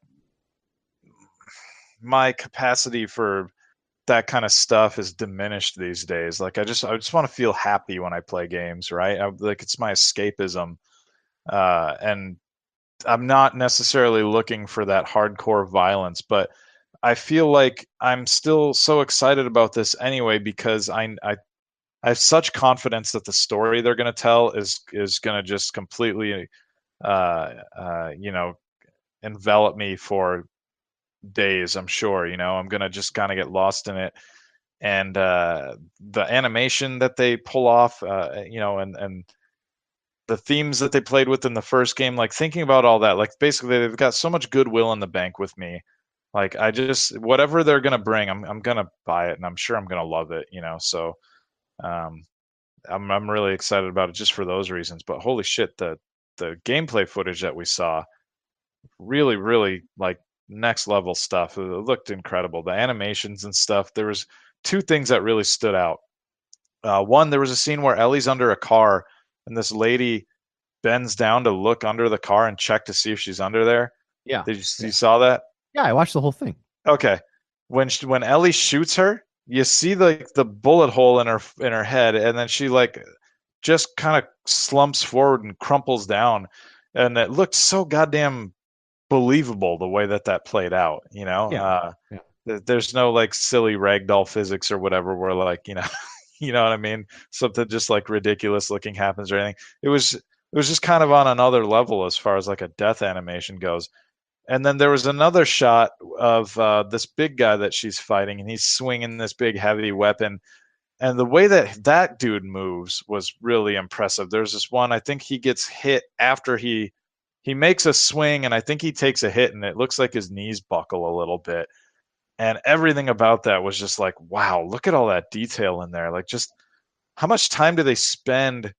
[SPEAKER 1] my capacity for that kind of stuff is diminished these days. Like I just want to feel happy when I play games, right? Like it's my escapism, and I'm not necessarily looking for that hardcore violence, but I feel like I'm still so excited about this anyway because I have such confidence that the story they're going to tell is going to just completely, envelop me for days. I'm sure, I'm going to just kind of get lost in it. And the animation that they pull off, and the themes that they played with in the first game, like thinking about all that, like basically they've got so much goodwill in the bank with me. Like I just, whatever they're gonna bring, I'm gonna buy it, and I'm sure I'm gonna love it. So I'm really excited about it just for those reasons. But holy shit, the gameplay footage that we saw, really, really like next level stuff. It looked incredible. The animations and stuff. There was two things that really stood out. One, there was a scene where Ellie's under a car, and this lady bends down to look under the car and check to see if she's under there.
[SPEAKER 2] Yeah.
[SPEAKER 1] You saw that?
[SPEAKER 2] Yeah, I watched the whole thing.
[SPEAKER 1] Okay. When Ellie shoots her, you see the bullet hole in her head, and then she like just kind of slumps forward and crumples down, and it looked so goddamn believable the way that played out.
[SPEAKER 2] Yeah.
[SPEAKER 1] There's no like silly ragdoll physics or whatever where like you know what I mean, something just like ridiculous looking happens or anything. It was just kind of on another level as far as like a death animation goes. And then there was another shot of this big guy that she's fighting, and he's swinging this big heavy weapon, and the way that dude moves was really impressive. There's this one, I think he gets hit after he he makes a swing, and I think he takes a hit, and it looks like his knees buckle a little bit. And everything about that was just like, wow, look at all that detail in there. Like, just how much time do they spend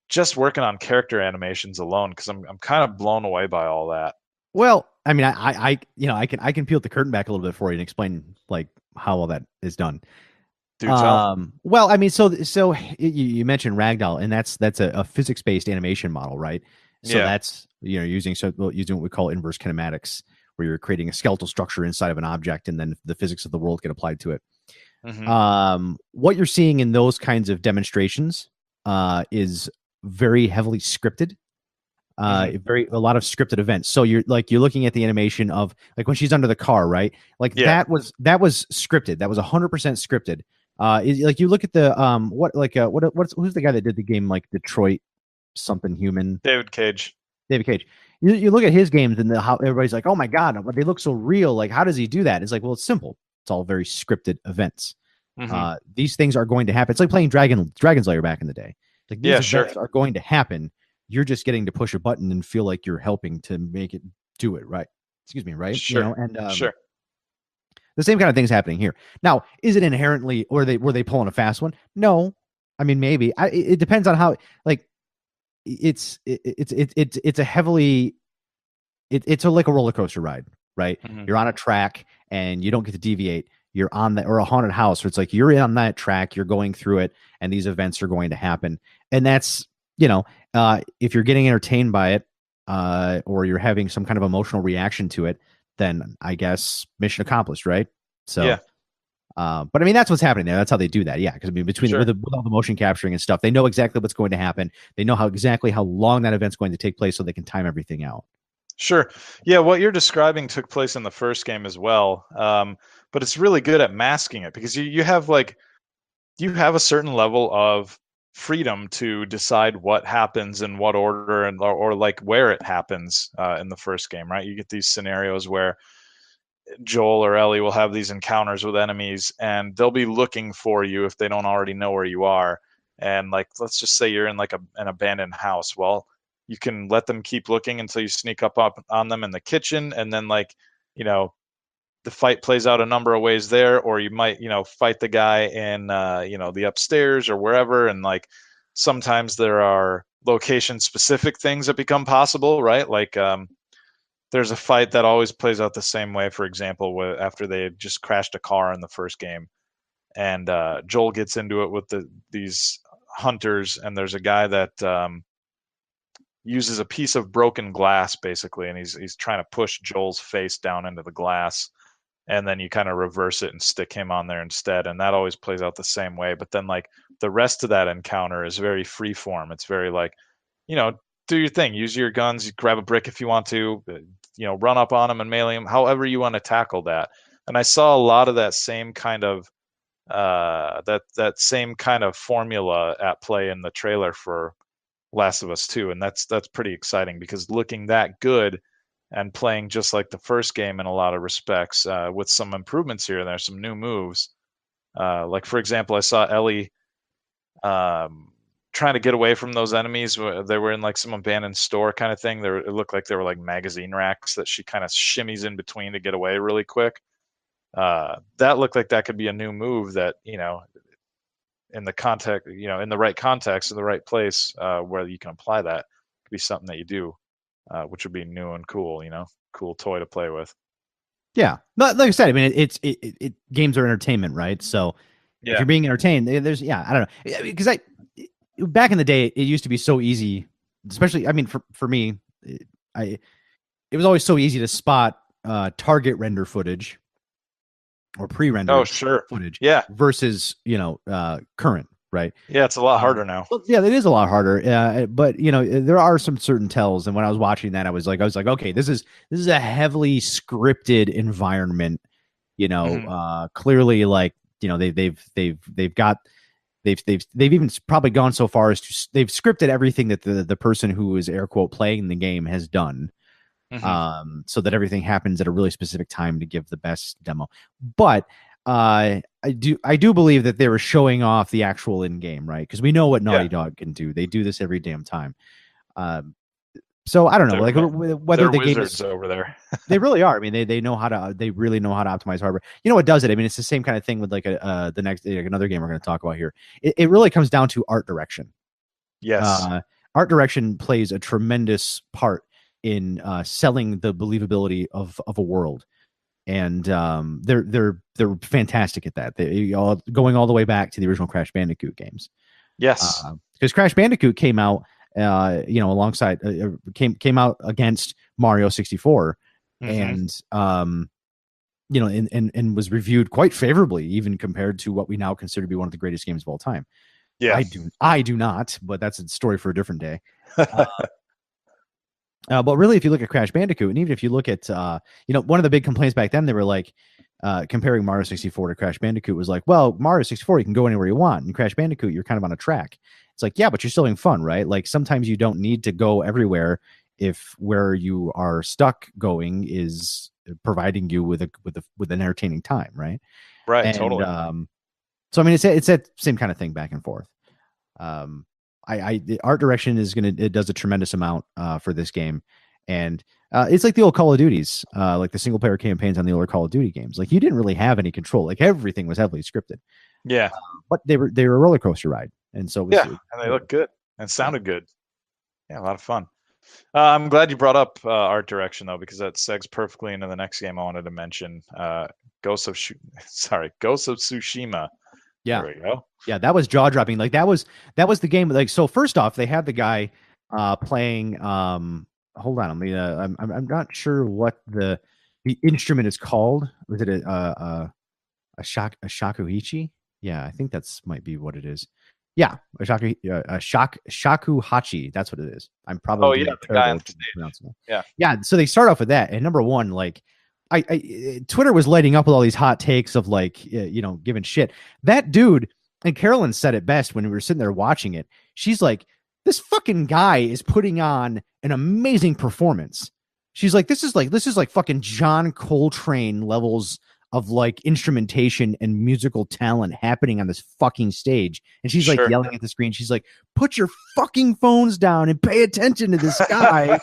[SPEAKER 1] just working on character animations alone? Because I'm kind of blown away by all that.
[SPEAKER 2] Well, I mean, I can peel the curtain back a little bit for you and explain like how all that is done.
[SPEAKER 1] Do tell.
[SPEAKER 2] Well, I mean, so you mentioned Ragdoll, and that's a physics based animation model, right? So
[SPEAKER 1] Yeah.
[SPEAKER 2] that's using what we call inverse kinematics, where you're creating a skeletal structure inside of an object, and then the physics of the world get applied to it. What you're seeing in those kinds of demonstrations is very heavily scripted. A lot of scripted events. So you're looking at the animation of like when she's under the car, right? Like that was scripted. That was 100% scripted. Like you look at the who's the guy that did the game like Detroit something human?
[SPEAKER 1] David Cage.
[SPEAKER 2] You look at his games and how everybody's like, oh my god, they look so real. Like, how does he do that? It's like, well, it's simple. It's all very scripted events. These things are going to happen. It's like playing Dragon's Lair back in the day. Like these events are going to happen. You're just getting to push a button and feel like you're helping to make it do it right. Excuse me, right?
[SPEAKER 1] Sure. Sure.
[SPEAKER 2] The same kind of thing's happening here. Now, is it inherently, or were they pulling a fast one? No. I mean, maybe. It depends on how. Like, it's a heavily. It's like a roller coaster ride, right? You're on a track and you don't get to deviate. You're on or a haunted house, where it's like you're on that track, you're going through it, and these events are going to happen, and that's. If you're getting entertained by it, or you're having some kind of emotional reaction to it, then I guess mission accomplished, right? So,
[SPEAKER 1] yeah.
[SPEAKER 2] But I mean, that's what's happening there. That's how they do that. Yeah. Because I mean, with all the motion capturing and stuff, they know exactly what's going to happen. They know exactly how long that event's going to take place, so they can time everything out.
[SPEAKER 1] Sure. Yeah. What you're describing took place in the first game as well. But it's really good at masking it, because you have a certain level of freedom to decide what happens in what order, and or like where it happens in the first game, right? You get these scenarios where Joel or Ellie will have these encounters with enemies, and they'll be looking for you if they don't already know where you are. And like, let's just say you're in like an abandoned house. Well, you can let them keep looking until you sneak up on them in the kitchen, and then the fight plays out a number of ways there, or you might, fight the guy in, the upstairs or wherever. And like, sometimes there are location specific things that become possible, right? Like, there's a fight that always plays out the same way. For example, after they had just crashed a car in the first game, and Joel gets into it with these hunters, and there's a guy that uses a piece of broken glass basically, and he's trying to push Joel's face down into the glass. And then you kind of reverse it and stick him on there instead. And that always plays out the same way. But then like the rest of that encounter is very free form. It's very like, do your thing, use your guns, you grab a brick if you want to, run up on him and melee him, however you want to tackle that. And I saw a lot of that same kind of that same kind of formula at play in the trailer for Last of Us 2. And that's pretty exciting, because looking that good and playing just like the first game in a lot of respects, with some improvements here and there, some new moves. Like, for example, I saw Ellie trying to get away from those enemies. They were in like some abandoned store kind of thing. It looked like they were like magazine racks that she kind of shimmies in between to get away really quick. That looked like that could be a new move that, in the context, in the right context, in the right place, where you can apply that, could be something that you do. Which would be new and cool, cool toy to play with.
[SPEAKER 2] Yeah, but like I said, I mean, it games are entertainment, right? So if you're being entertained, there's I don't know, because back in the day, it used to be so easy, especially, I mean, for me, it was always so easy to spot target render footage or pre-rendered footage, versus current. Right.
[SPEAKER 1] Yeah, it's a lot harder now.
[SPEAKER 2] Well, yeah, it is a lot harder. But there are some certain tells, and when I was watching that, I was like, okay, this is a heavily scripted environment. Clearly, like they've even probably gone so far as to they've scripted everything that the person who is air quote playing the game has done, so that everything happens at a really specific time to give the best demo. But I do believe that they were showing off the actual in game, right? Because we know what Naughty Dog can do. They do this every damn time. So I don't know, like
[SPEAKER 1] They're,
[SPEAKER 2] whether
[SPEAKER 1] they're
[SPEAKER 2] the game
[SPEAKER 1] wizards
[SPEAKER 2] is,
[SPEAKER 1] over there.
[SPEAKER 2] they really are. I mean, they know how to, they really know how to optimize hardware. You know what does it? I mean, it's the same kind of thing with like the next, like another game we're going to talk about here. It really comes down to art direction.
[SPEAKER 1] Yes.
[SPEAKER 2] Art direction plays a tremendous part in selling the believability of a world, and they're fantastic at that. They all going all the way back to the original Crash Bandicoot games.
[SPEAKER 1] Yes.
[SPEAKER 2] Because Crash Bandicoot came out, alongside came out against Mario 64, and and was reviewed quite favorably, even compared to what we now consider to be one of the greatest games of all time.
[SPEAKER 1] Yeah.
[SPEAKER 2] I do not, but that's a story for a different day. But really, if you look at Crash Bandicoot, and even if you look at, one of the big complaints back then, they were like, comparing Mario 64 to Crash Bandicoot was like, well, Mario 64, you can go anywhere you want. And Crash Bandicoot, you're kind of on a track. It's like, yeah, but you're still having fun, right? Like sometimes you don't need to go everywhere if where you are stuck going is providing you with an entertaining time, right?
[SPEAKER 1] Right.
[SPEAKER 2] And,
[SPEAKER 1] totally.
[SPEAKER 2] So I mean, it's that same kind of thing back and forth. The art direction it does a tremendous amount for this game, and it's like the old Call of Duties, like the single player campaigns on the older Call of Duty games. Like you didn't really have any control; like everything was heavily scripted.
[SPEAKER 1] Yeah,
[SPEAKER 2] but they were a roller coaster ride, and so
[SPEAKER 1] and they looked good and sounded good. Yeah, a lot of fun. I'm glad you brought up art direction though, because that segs perfectly into the next game I wanted to mention. Ghost of Tsushima.
[SPEAKER 2] Yeah.
[SPEAKER 1] There we go.
[SPEAKER 2] Yeah, that was jaw dropping. Like that was the game. Like, so first off, they had the guy playing. Hold on, I'm not sure what the instrument is called. Was it a shakuhachi? Yeah, I think that's might be what it is. Yeah, a shakuhachi. That's what it is. I'm probably
[SPEAKER 1] the guy on stage.
[SPEAKER 2] Yeah. So they start off with that, and number one, like I Twitter was lighting up with all these hot takes of like giving shit. That dude, and Carolyn said it best when we were sitting there watching it. She's like, this fucking guy is putting on an amazing performance. She's like, this is like fucking John Coltrane levels of like instrumentation and musical talent happening on this fucking stage. And she's like yelling at the screen. She's like, put your fucking phones down and pay attention to this guy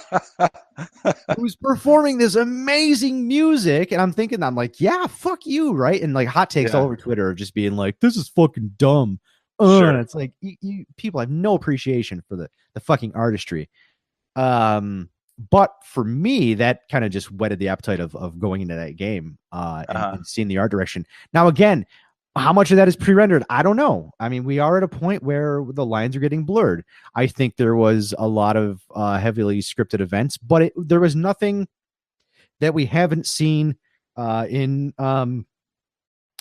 [SPEAKER 2] who's performing this amazing music. And I'm like, yeah, fuck you. Right. And like hot takes all over Twitter of just being like, this is fucking dumb. And it's like, you people have no appreciation for the fucking artistry. But for me, that kind of just whetted the appetite of going into that game and seeing the art direction. Now, again, how much of that is pre-rendered? I don't know. I mean, we are at a point where the lines are getting blurred. I think there was a lot of heavily scripted events, but there was nothing that we haven't seen in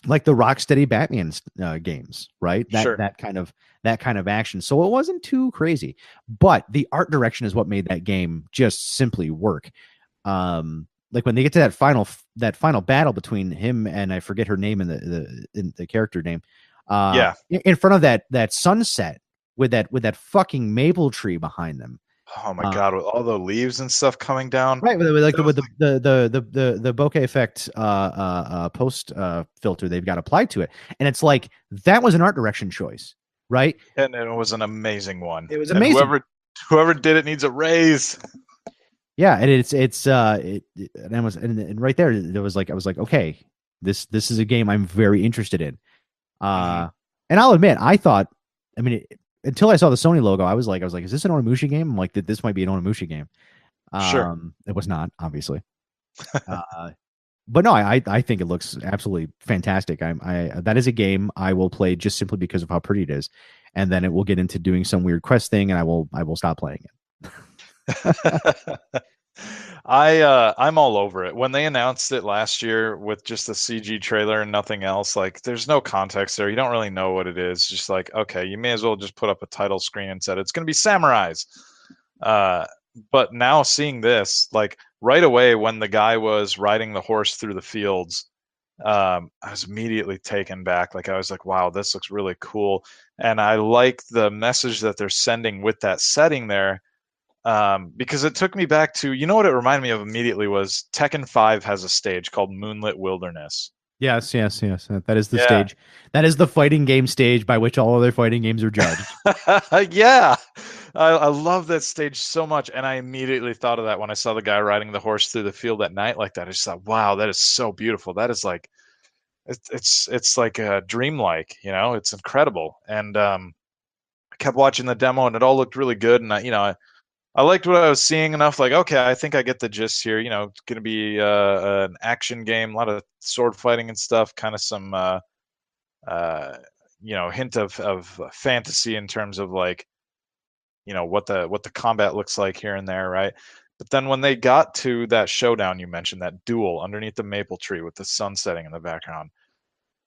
[SPEAKER 2] like the Rocksteady Batman games, right? That kind of action. So it wasn't too crazy, but the art direction is what made that game just simply work. Like when they get to that final battle between him and I forget her name in the character name. In front of that sunset with that fucking maple tree behind them.
[SPEAKER 1] Oh my god, with all the leaves and stuff coming down.
[SPEAKER 2] Right, with the bokeh effect post filter they've got applied to it. And it's like that was an art direction choice, right?
[SPEAKER 1] And it was an amazing one.
[SPEAKER 2] It was amazing.
[SPEAKER 1] And whoever did it needs a raise.
[SPEAKER 2] Yeah, and and right there I was like, okay, this is a game I'm very interested in. And I'll admit, until I saw the Sony logo, I was like, is this an Onimusha game? I'm like, this might be an Onimusha game. It was not, obviously. But no, I think it looks absolutely fantastic. That is a game I will play just simply because of how pretty it is, and then it will get into doing some weird quest thing, and I will stop playing it.
[SPEAKER 1] I'm all over it. When they announced it last year with just the CG trailer and nothing else, like there's no context there. You don't really know what it is. Just like, okay, you may as well just put up a title screen and said it's going to be samurais. But now seeing this, like right away when the guy was riding the horse through the fields, I was immediately taken back. Like I was like, wow, this looks really cool. And I like the message that they're sending with that setting there. Because it took me back to, what it reminded me of immediately was Tekken 5 has a stage called Moonlit Wilderness.
[SPEAKER 2] Yes. That is the stage. That is the fighting game stage by which all other fighting games are judged.
[SPEAKER 1] Yeah. I love that stage so much, and I immediately thought of that when I saw the guy riding the horse through the field at night like that. I just thought, wow, that is so beautiful. That is like it's like a dreamlike, you know, it's incredible. And I kept watching the demo, and it all looked really good. And I liked what I was seeing enough. Like, okay, I think I get the gist here. You know, it's going to be an action game, a lot of sword fighting and stuff, kind of some hint of fantasy in terms of like, you know, what the combat looks like here and there, right? But then when they got to that showdown you mentioned, that duel underneath the maple tree with the sun setting in the background,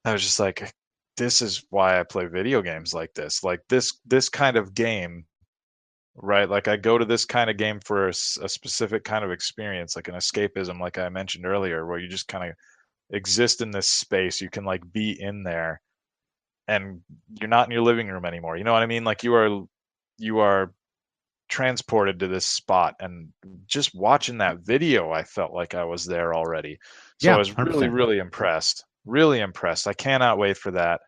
[SPEAKER 1] I was just like, this is why I play video games like this. Like this kind of game, right? Like I go to this kind of game for a specific kind of experience, like an escapism, like I mentioned earlier, where you just kind of exist in this space. You can like be in there, and you're not in your living room anymore. You know what I mean? Like you are transported to this spot, and just watching that video, I felt like I was there already. So
[SPEAKER 2] Yeah,
[SPEAKER 1] I was really
[SPEAKER 2] 100%.
[SPEAKER 1] really impressed. Really impressed. I cannot wait for that.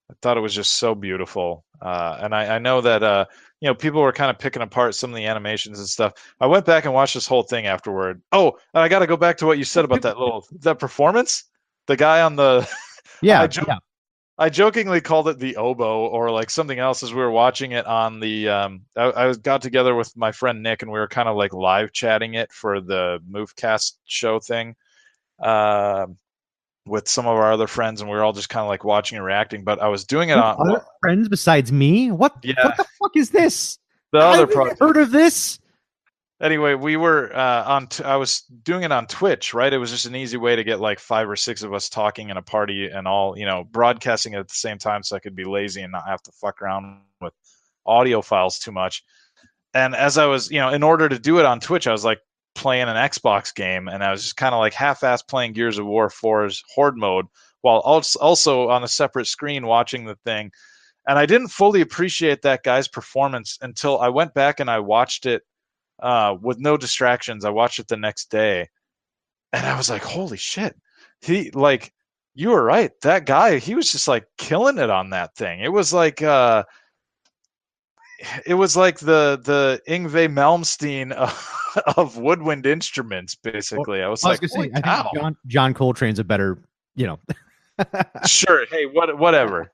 [SPEAKER 1] I thought it was just so beautiful. And I know that people were kind of picking apart some of the animations and stuff. I went back and watched this whole thing afterward. Oh, and I got to go back to what you said about that performance. The guy on the
[SPEAKER 2] Yeah,
[SPEAKER 1] I
[SPEAKER 2] yeah.
[SPEAKER 1] I jokingly called it the oboe or like something else as we were watching it on the. I got together with my friend Nick, and we were kind of like live chatting it for the Movecast show thing. With some of our other friends, and we were all just kind of like watching and reacting. But I was doing it on
[SPEAKER 2] Other friends besides me? What the fuck is this?
[SPEAKER 1] the other
[SPEAKER 2] I've never
[SPEAKER 1] project.
[SPEAKER 2] heard of this.
[SPEAKER 1] Anyway, we were I was doing it on Twitch, right? It was just an easy way to get like 5 or 6 of us talking in a party and all, broadcasting it at the same time, so I could be lazy and not have to fuck around with audio files too much. And as I was, in order to do it on Twitch, I was like playing an Xbox game, and I was just kind of like half-ass playing Gears of War 4's Horde mode while also on a separate screen watching the thing. And I didn't fully appreciate that guy's performance until I went back and I watched it with no distractions. I watched it the next day, and I was like, holy shit. You were right. That guy, he was just like killing it on that thing. It was like the Yngwie Malmsteen of woodwind instruments, basically. I was like,
[SPEAKER 2] gonna say,
[SPEAKER 1] holy cow.
[SPEAKER 2] I think John Coltrane's a better,
[SPEAKER 1] Sure. Hey, whatever,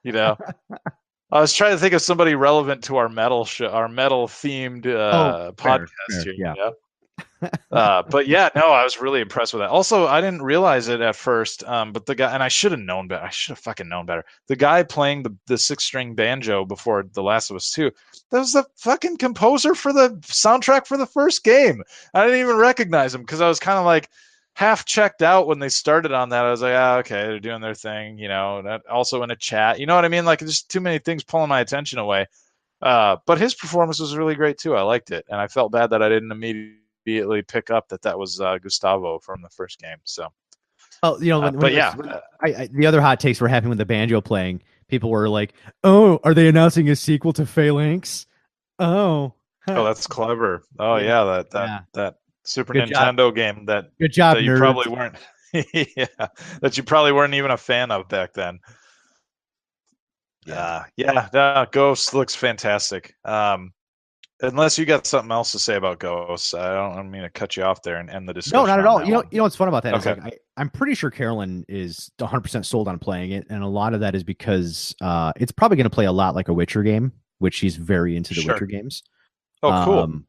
[SPEAKER 1] I was trying to think of somebody relevant to our metal themed podcast
[SPEAKER 2] fair,
[SPEAKER 1] here.
[SPEAKER 2] yeah.
[SPEAKER 1] But yeah, no, I was really impressed with that. Also, I didn't realize it at first, but the guy, and I should have known better. I should have fucking known better. The guy playing the 6-string banjo before The Last of Us 2, that was the fucking composer for the soundtrack for the first game. I didn't even recognize him because I was kind of like half checked out when they started on that. I was like, okay, they're doing their thing, that also in a chat, you know what I mean? Like, just too many things pulling my attention away. But his performance was really great too. I liked it, and I felt bad that I didn't immediately pick up that was Gustavo from the first game. So,
[SPEAKER 2] the other hot takes were happening with the banjo playing. People were like, "Oh, are they announcing a sequel to Phalanx?" Oh,
[SPEAKER 1] that's clever. Oh yeah, that Super
[SPEAKER 2] Good
[SPEAKER 1] Nintendo
[SPEAKER 2] job.
[SPEAKER 1] game that
[SPEAKER 2] Good job,
[SPEAKER 1] that you
[SPEAKER 2] nerds.
[SPEAKER 1] probably weren't. Yeah, that you probably weren't even a fan of back then. Ghost looks fantastic. Unless you got something else to say about Ghosts, I don't mean to cut you off there and end the discussion.
[SPEAKER 2] No, not at all. You know what's fun about that?
[SPEAKER 1] Okay.
[SPEAKER 2] Is like, I'm pretty sure Carolyn is 100% sold on playing it, and a lot of that is because it's probably going to play a lot like a Witcher game, which she's very into the Witcher games.
[SPEAKER 1] Oh, cool.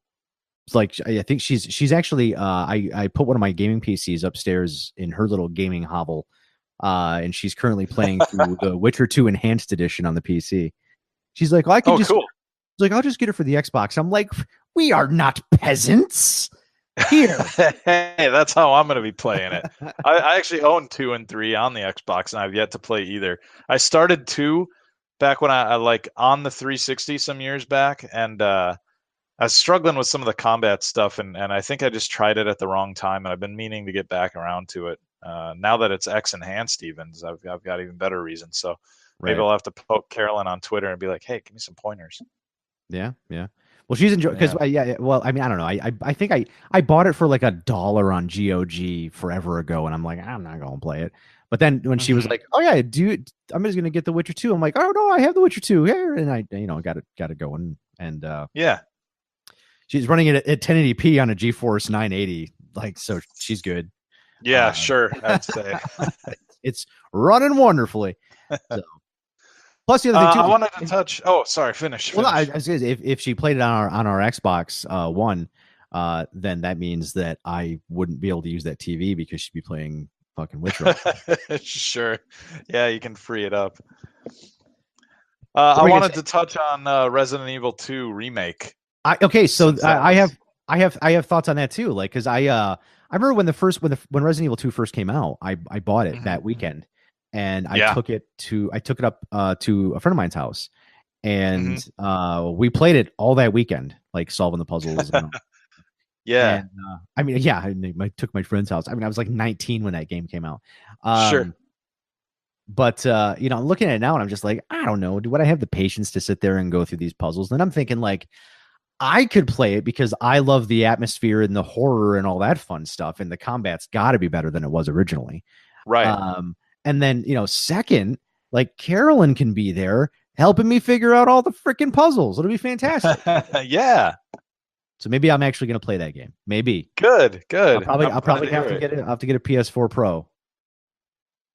[SPEAKER 2] It's like, I think she's actually I put one of my gaming PCs upstairs in her little gaming hovel, and she's currently playing through the Witcher 2 Enhanced Edition on the PC. She's like, well, I can
[SPEAKER 1] cool.
[SPEAKER 2] She's like, I'll just get it for the Xbox. I'm like, we are not peasants here.
[SPEAKER 1] Hey, that's how I'm going to be playing it. I actually own 2 and 3 on the Xbox, and I've yet to play either. I started 2 back when I like on the 360 some years back, and I was struggling with some of the combat stuff, and I think I just tried it at the wrong time, and I've been meaning to get back around to it. Now that it's X enhanced, even I've got even better reasons. So maybe I'll have to poke Carolyn on Twitter and be like, "Hey, give me some pointers."
[SPEAKER 2] Yeah. Well, she's enjoying because well, I mean, I don't know. I think I bought it for like $1 on GOG forever ago, and I'm like, I'm not gonna play it. But then when she was like, "Oh yeah, I'm just gonna get The Witcher 2," I'm like, "Oh no, I have The Witcher 2 here," and I got it going, and
[SPEAKER 1] yeah.
[SPEAKER 2] She's running it at 1080p on a GeForce 980. Like, so she's good.
[SPEAKER 1] Yeah, sure. I'd say.
[SPEAKER 2] It's running wonderfully. So. Plus, the other thing too.
[SPEAKER 1] I wanted to touch. Oh, sorry. Finish.
[SPEAKER 2] Well, I was gonna say, if she played it on our Xbox One, then that means that I wouldn't be able to use that TV because she'd be playing fucking Witcher.
[SPEAKER 1] Sure. Yeah, you can free it up. I wanted to touch on Resident Evil 2 remake.
[SPEAKER 2] So I have thoughts on that too. Like, because I remember when when Resident Evil 2 first came out, I bought it that weekend, and I took it up to a friend of mine's house, and we played it all that weekend, like solving the puzzles.
[SPEAKER 1] Yeah.
[SPEAKER 2] And, I took my friend's house. I mean, I was like 19 when that game came out.
[SPEAKER 1] Sure.
[SPEAKER 2] But I'm looking at it now and I'm just like, I don't know. Would I have the patience to sit there and go through these puzzles? Then I'm thinking, like, I could play it because I love the atmosphere and the horror and all that fun stuff. And the combat's got to be better than it was originally.
[SPEAKER 1] Right.
[SPEAKER 2] And then, second, like, Carolyn can be there helping me figure out all the freaking puzzles. It'll be fantastic.
[SPEAKER 1] Yeah.
[SPEAKER 2] So maybe I'm actually going to play that game. Maybe.
[SPEAKER 1] Good.
[SPEAKER 2] I'll probably have to get it. I'll have to get a PS4 Pro.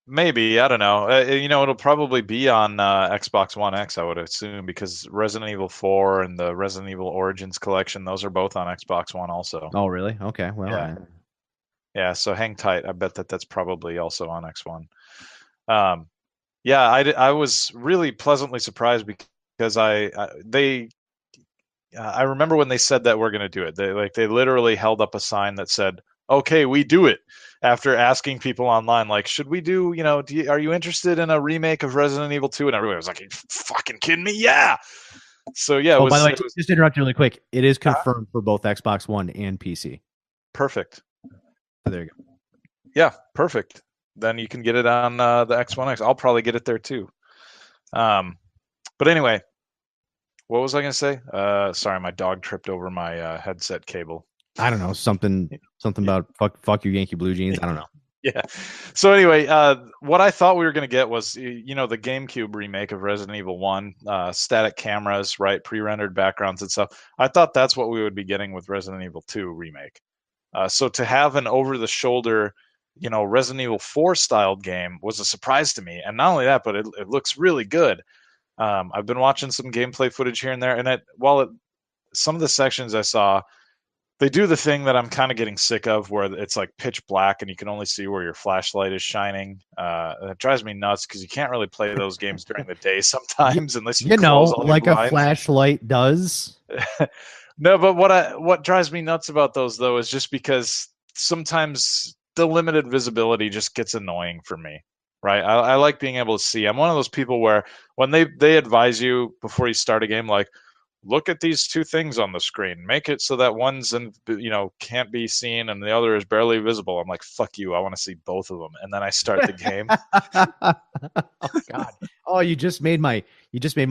[SPEAKER 1] Maybe, I don't know. It'll probably be on Xbox One X, I would assume, because Resident Evil 4 and the Resident Evil Origins collection, those are both on Xbox One also.
[SPEAKER 2] Oh, really? Okay. Well,
[SPEAKER 1] yeah. Yeah, so hang tight. I bet that's probably also on X1. I was really pleasantly surprised because I remember when they said that we're going to do it. They literally held up a sign that said, "Okay, we do it." After asking people online, like, should we do, are you interested in a remake of Resident Evil 2? And everybody was like, "Are you fucking kidding me?" Yeah. So yeah.
[SPEAKER 2] By the way, just to interrupt you really quick, it is confirmed for both Xbox One and PC.
[SPEAKER 1] Perfect.
[SPEAKER 2] So there you go.
[SPEAKER 1] Yeah, perfect. Then you can get it on the X1X. I'll probably get it there too. But anyway, what was I going to say? Sorry, my dog tripped over my headset cable.
[SPEAKER 2] I don't know, something about fuck you Yankee Blue Jeans. I don't know.
[SPEAKER 1] Yeah. So anyway, what I thought we were going to get was, the GameCube remake of Resident Evil 1, static cameras, right, pre-rendered backgrounds and stuff. I thought that's what we would be getting with Resident Evil 2 remake. So to have an over-the-shoulder, Resident Evil 4 styled game was a surprise to me. And not only that, but it looks really good. I've been watching some gameplay footage here and there, and some of the sections I saw, they do the thing that I'm kind of getting sick of, where it's like pitch black and you can only see where your flashlight is shining. It drives me nuts because you can't really play those games during the day sometimes unless you close all
[SPEAKER 2] like
[SPEAKER 1] your
[SPEAKER 2] a
[SPEAKER 1] blinds.
[SPEAKER 2] Flashlight does.
[SPEAKER 1] No, but what drives me nuts about those though is just because sometimes the limited visibility just gets annoying for me. Right? I like being able to see. I'm one of those people where when they advise you before you start a game, like, look at these two things on the screen. Make it so that one's can't be seen and the other is barely visible. I'm like, fuck you. I want to see both of them. And then I start the game.
[SPEAKER 2] Oh God. Oh, you just made my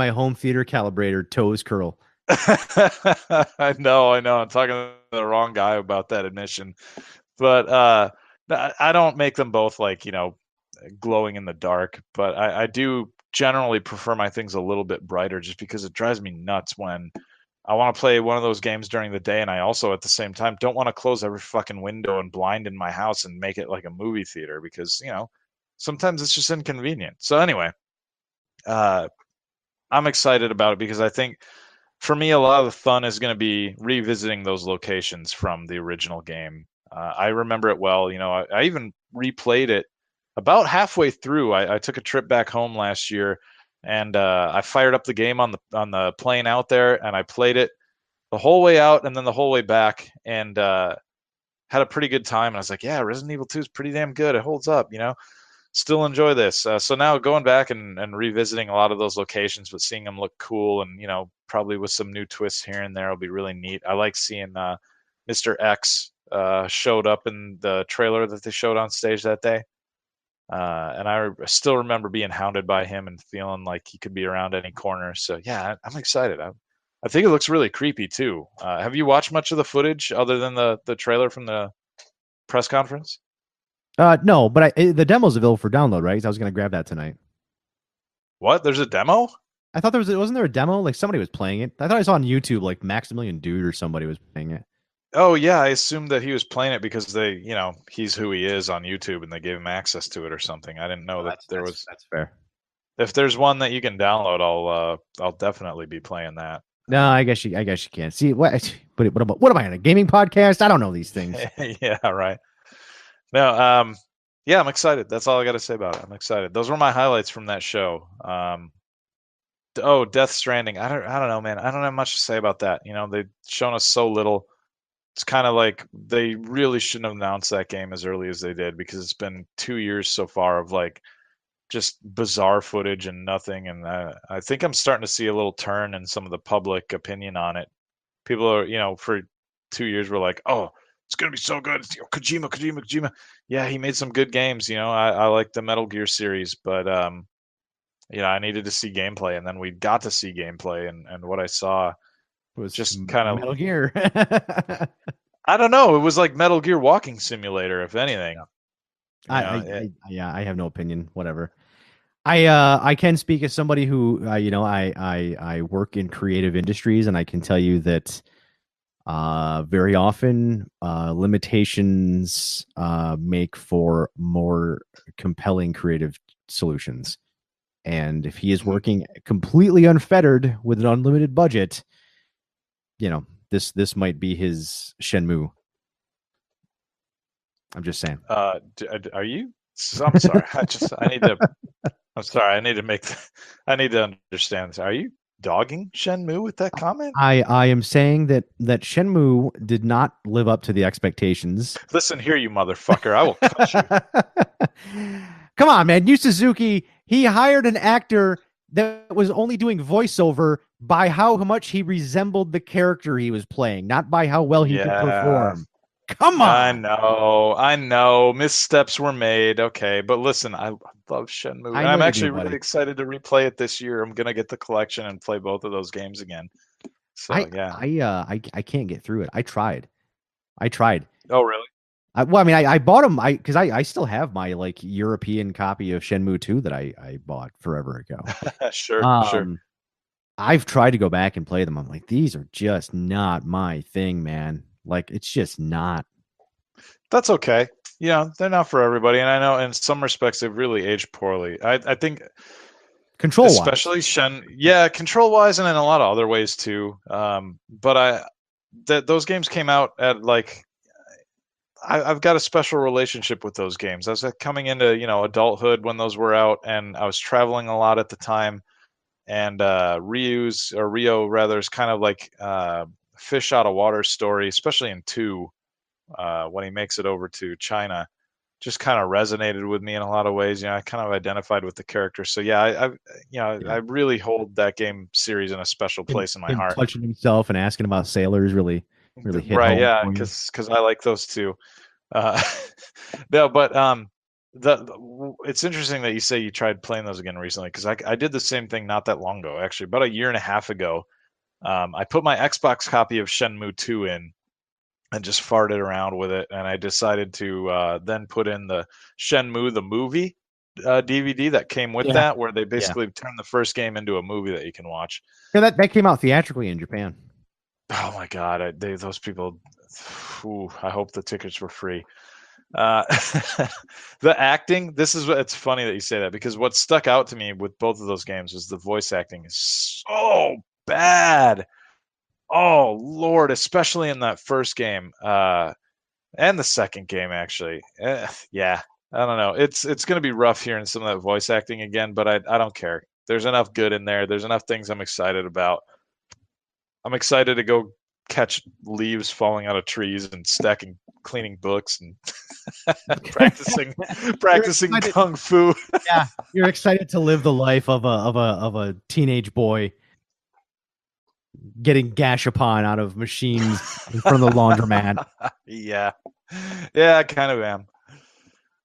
[SPEAKER 2] home theater calibrator toes curl.
[SPEAKER 1] I know. I'm talking to the wrong guy about that admission. But I don't make them both like, glowing in the dark. But I do generally prefer my things a little bit brighter, just because it drives me nuts when I want to play one of those games during the day, and I also at the same time don't want to close every fucking window and blind in my house and make it like a movie theater, because sometimes it's just inconvenient. So anyway, I'm excited about it because I think for me a lot of the fun is going to be revisiting those locations from the original game. I remember it well. I even replayed it about halfway through. I took a trip back home last year, and I fired up the game on the plane out there, and I played it the whole way out and then the whole way back, and had a pretty good time. And I was like, yeah, Resident Evil 2 is pretty damn good. It holds up, still enjoy this. So now going back and revisiting a lot of those locations, but seeing them look cool and, probably with some new twists here and there will be really neat. I like seeing Mr. X showed up in the trailer that they showed on stage that day. And I still remember being hounded by him and feeling like he could be around any corner. So yeah, I'm excited. I think it looks really creepy too. Have you watched much of the footage other than the trailer from the press conference?
[SPEAKER 2] No, but the demo's available for download, right? I was going to grab that tonight.
[SPEAKER 1] What? There's a demo?
[SPEAKER 2] I thought wasn't there a demo? Like somebody was playing it. I thought I saw on YouTube like Maximilian Dude or somebody was playing it.
[SPEAKER 1] Oh yeah, I assumed that he was playing it because he's who he is on YouTube and they gave him access to it or something. I didn't know that there was.
[SPEAKER 2] That's fair.
[SPEAKER 1] If there's one that you can download, I'll definitely be playing that.
[SPEAKER 2] No, I guess you can't see what. But what am I on a gaming podcast? I don't know these things.
[SPEAKER 1] Yeah, right. No, yeah, I'm excited. That's all I got to say about it. I'm excited. Those were my highlights from that show. Death Stranding. I don't know, man. I don't have much to say about that. They've shown us so little. It's kind of like they really shouldn't have announced that game as early as they did because it's been 2 years so far of like just bizarre footage and nothing. And I think I'm starting to see a little turn in some of the public opinion on it. People are, for 2 years were like, oh, it's gonna be so good. It's, Kojima. Yeah, he made some good games. I like the Metal Gear series, but I needed to see gameplay, and then we got to see gameplay, and what I saw was just kind of
[SPEAKER 2] Metal Gear.
[SPEAKER 1] I don't know. It was like Metal Gear Walking Simulator, if anything.
[SPEAKER 2] I have no opinion. Whatever. I can speak as somebody who I work in creative industries, and I can tell you that very often limitations make for more compelling creative solutions. And if he is working completely unfettered with an unlimited budget, this might be his Shenmue. I'm just saying.
[SPEAKER 1] Are you? I'm sorry. I need to. I'm sorry. I need to understand this. Are you dogging Shenmue with that comment?
[SPEAKER 2] I am saying that Shenmue did not live up to the expectations.
[SPEAKER 1] Listen here, you motherfucker. I will cut
[SPEAKER 2] you. Come on, man. Yu Suzuki, he hired an actor that was only doing voiceover by how much he resembled the character he was playing, not by how well he could perform. Come on.
[SPEAKER 1] I know. Missteps were made. Okay. But listen, I love Shenmue. I'm actually really excited to replay it this year. I'm going to get the collection and play both of those games again. So, yeah.
[SPEAKER 2] I can't get through it. I tried.
[SPEAKER 1] Oh, really?
[SPEAKER 2] I bought them because I still have my like European copy of Shenmue 2 that I bought forever ago.
[SPEAKER 1] Sure.
[SPEAKER 2] I've tried to go back and play them. I'm like, these are just not my thing, man. Like, it's just not.
[SPEAKER 1] That's okay. They're not for everybody. And I know in some respects they've really aged poorly. I think
[SPEAKER 2] control-wise.
[SPEAKER 1] Especially control-wise and in a lot of other ways too. But those games came out at like I've got a special relationship with those games. I was coming into, adulthood when those were out, and I was traveling a lot at the time. And Rio rather is kind of like fish out of water story, especially in 2, when he makes it over to China, just kind of resonated with me in a lot of ways. I kind of identified with the character. So yeah, I really hold that game series in a special place in my heart.
[SPEAKER 2] Touching himself and asking about sailors really hit
[SPEAKER 1] right. Yeah, because I like those too. No, but it's interesting that you say you tried playing those again recently, because I did the same thing not that long ago, actually, about 1.5 years ago. I put my Xbox copy of Shenmue 2 in and just farted around with it, and I decided to then put in the Shenmue the movie DVD that came with that, where they basically turned the first game into a movie that you can watch.
[SPEAKER 2] Yeah, that came out theatrically in Japan.
[SPEAKER 1] Oh my God, those people. I hope the tickets were free. The acting. It's funny that you say that, because what stuck out to me with both of those games was the voice acting is so bad. Oh Lord, especially in that first game, and the second game actually. Yeah, I don't know. It's going to be rough hearing some of that voice acting again, but I don't care. There's enough good in there. There's enough things I'm excited about. I'm excited to go catch leaves falling out of trees and stacking, cleaning books and practicing kung fu.
[SPEAKER 2] Yeah, you're excited to live the life of a teenage boy getting gashapon out of machines in front of the laundromat.
[SPEAKER 1] Yeah, I kind of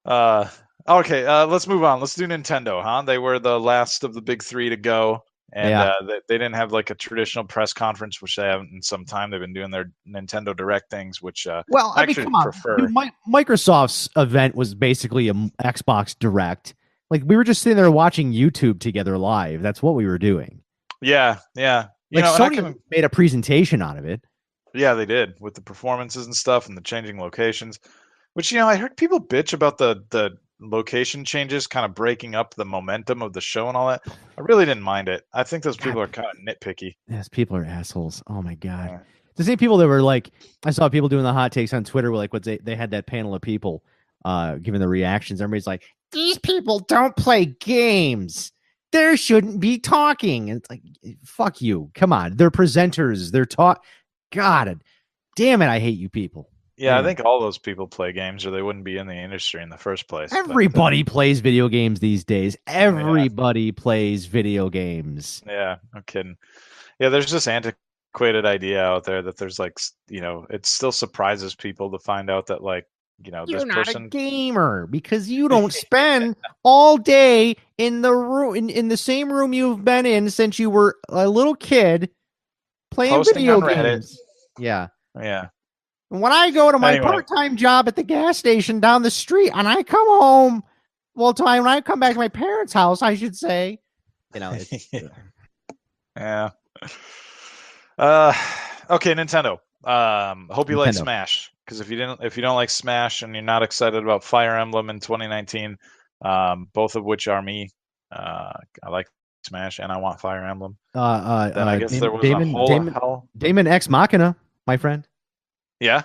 [SPEAKER 1] am. Okay, let's move on. Let's do Nintendo, huh? They were the last of the big 3 to go. And they didn't have like a traditional press conference, which they haven't in some time. They've been doing their Nintendo Direct things, which I actually prefer.
[SPEAKER 2] Microsoft's event was basically a Xbox Direct. Like, we were just sitting there watching YouTube together live. That's what we were doing.
[SPEAKER 1] Yeah, yeah. You
[SPEAKER 2] Like
[SPEAKER 1] know, and I
[SPEAKER 2] Sony
[SPEAKER 1] can.
[SPEAKER 2] made a presentation out of it.
[SPEAKER 1] Yeah, they did with the performances and stuff and the changing locations. Which, you know, I heard people bitch about the location changes kind of breaking up the momentum of the show and all that. I really didn't mind it. I think those
[SPEAKER 2] God,
[SPEAKER 1] people are kind of nitpicky.
[SPEAKER 2] yes, people are assholes. Oh my god.
[SPEAKER 1] Yeah.
[SPEAKER 2] The same people that were like, I saw people doing the hot takes on Twitter were like, what they had that panel of people giving the reactions. Everybody's like, these people don't play games. There shouldn't be talking. And it's like, fuck you. Come on. They're presenters. They're talk. God damn it. I hate you people.
[SPEAKER 1] Yeah, I
[SPEAKER 2] Anyway,
[SPEAKER 1] think all those people play games or they wouldn't be in the industry in the first place. But
[SPEAKER 2] everybody plays video games these days.
[SPEAKER 1] yeah,
[SPEAKER 2] Everybody plays video games.
[SPEAKER 1] yeah, no kidding. Yeah, there's this antiquated idea out there that there's like, you know, it still surprises people to find out that like, you know,
[SPEAKER 2] You're
[SPEAKER 1] this
[SPEAKER 2] not a
[SPEAKER 1] person.
[SPEAKER 2] gamer because you don't spend all day in the room in the same room you've been in since you were a little kid playing
[SPEAKER 1] Posting
[SPEAKER 2] video
[SPEAKER 1] on Reddit.
[SPEAKER 2] games. Yeah.
[SPEAKER 1] Yeah.
[SPEAKER 2] When I go to my
[SPEAKER 1] Anyway.
[SPEAKER 2] part-time job at the gas station down the street and I come home, well, when I come back to my parents' house, I should say, you know, it's,
[SPEAKER 1] Yeah. Okay, Nintendo. Hope you like
[SPEAKER 2] Nintendo.
[SPEAKER 1] Smash, because if you don't like Smash and you're not excited about Fire Emblem in 2019, both of which are me. I like Smash and I want Fire Emblem. Then I guess there was a whole hell.
[SPEAKER 2] Damon Ex Machina, my friend.
[SPEAKER 1] Yeah,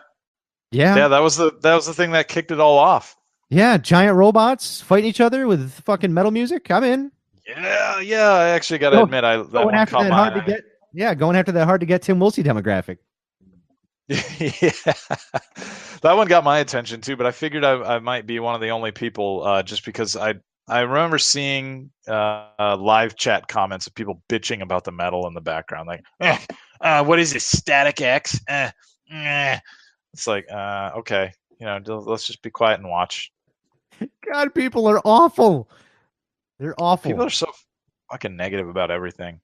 [SPEAKER 2] Yeah.
[SPEAKER 1] that was the thing that kicked it all off.
[SPEAKER 2] Yeah, giant robots fighting each other with fucking metal music. I'm in.
[SPEAKER 1] Yeah. I actually got to admit, that
[SPEAKER 2] going
[SPEAKER 1] one
[SPEAKER 2] after
[SPEAKER 1] caught
[SPEAKER 2] that
[SPEAKER 1] my
[SPEAKER 2] hard to
[SPEAKER 1] eye.
[SPEAKER 2] get. Yeah, going after that hard to get Tim Wilsey demographic.
[SPEAKER 1] Yeah, that one got my attention too. But I figured I might be one of the only people, just because I remember seeing live chat comments of people bitching about the metal in the background, like, what is this, Static X? It's like, okay, you know, let's just be quiet and watch.
[SPEAKER 2] God, people are awful. They're awful.
[SPEAKER 1] People are so fucking negative about everything.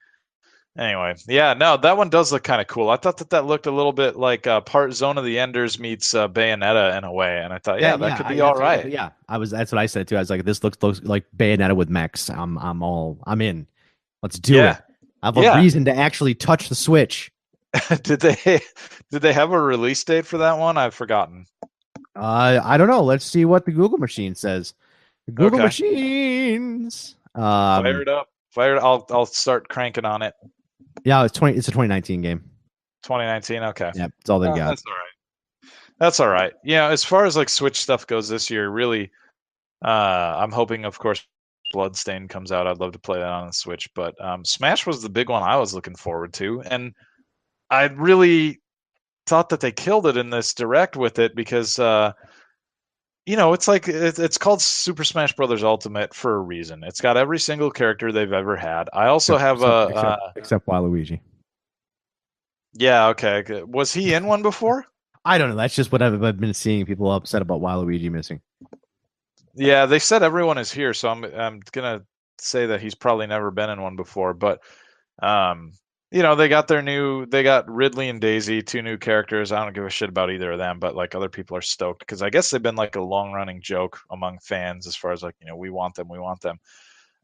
[SPEAKER 1] Anyway, yeah, no, that one does look kind of cool. I thought that looked a little bit like part Zone of the Enders meets Bayonetta in a way, and I thought, yeah, that could be all right.
[SPEAKER 2] Yeah, that's what I said too. I was like, this looks like Bayonetta with mechs. I'm in. Let's do it. I have a reason to actually touch the Switch.
[SPEAKER 1] Did they have a release date for that one? I've forgotten.
[SPEAKER 2] I don't know. Let's see what the Google machine says. The Google machines.
[SPEAKER 1] Fire it up. I'll start cranking on it.
[SPEAKER 2] Yeah, it's a 2019 game.
[SPEAKER 1] 2019. Okay.
[SPEAKER 2] Yeah, it's all they got.
[SPEAKER 1] That's all right. That's all right. Yeah, as far as like Switch stuff goes this year, really, I'm hoping, of course, Bloodstain comes out. I'd love to play that on the Switch, but Smash was the big one I was looking forward to, and I really thought that they killed it in this direct with it because you know, it's like it's called Super Smash Brothers Ultimate for a reason. It's got every single character they've ever had. I also
[SPEAKER 2] except Waluigi.
[SPEAKER 1] Yeah, okay. Was he in one before?
[SPEAKER 2] I don't know. That's just what I've been seeing. People upset about Waluigi missing.
[SPEAKER 1] Yeah, they said everyone is here, so I'm gonna say that he's probably never been in one before. But you know, they got Ridley and Daisy, two new characters. I don't give a shit about either of them, but like other people are stoked because I guess they've been like a long running joke among fans as far as like, you know, we want them.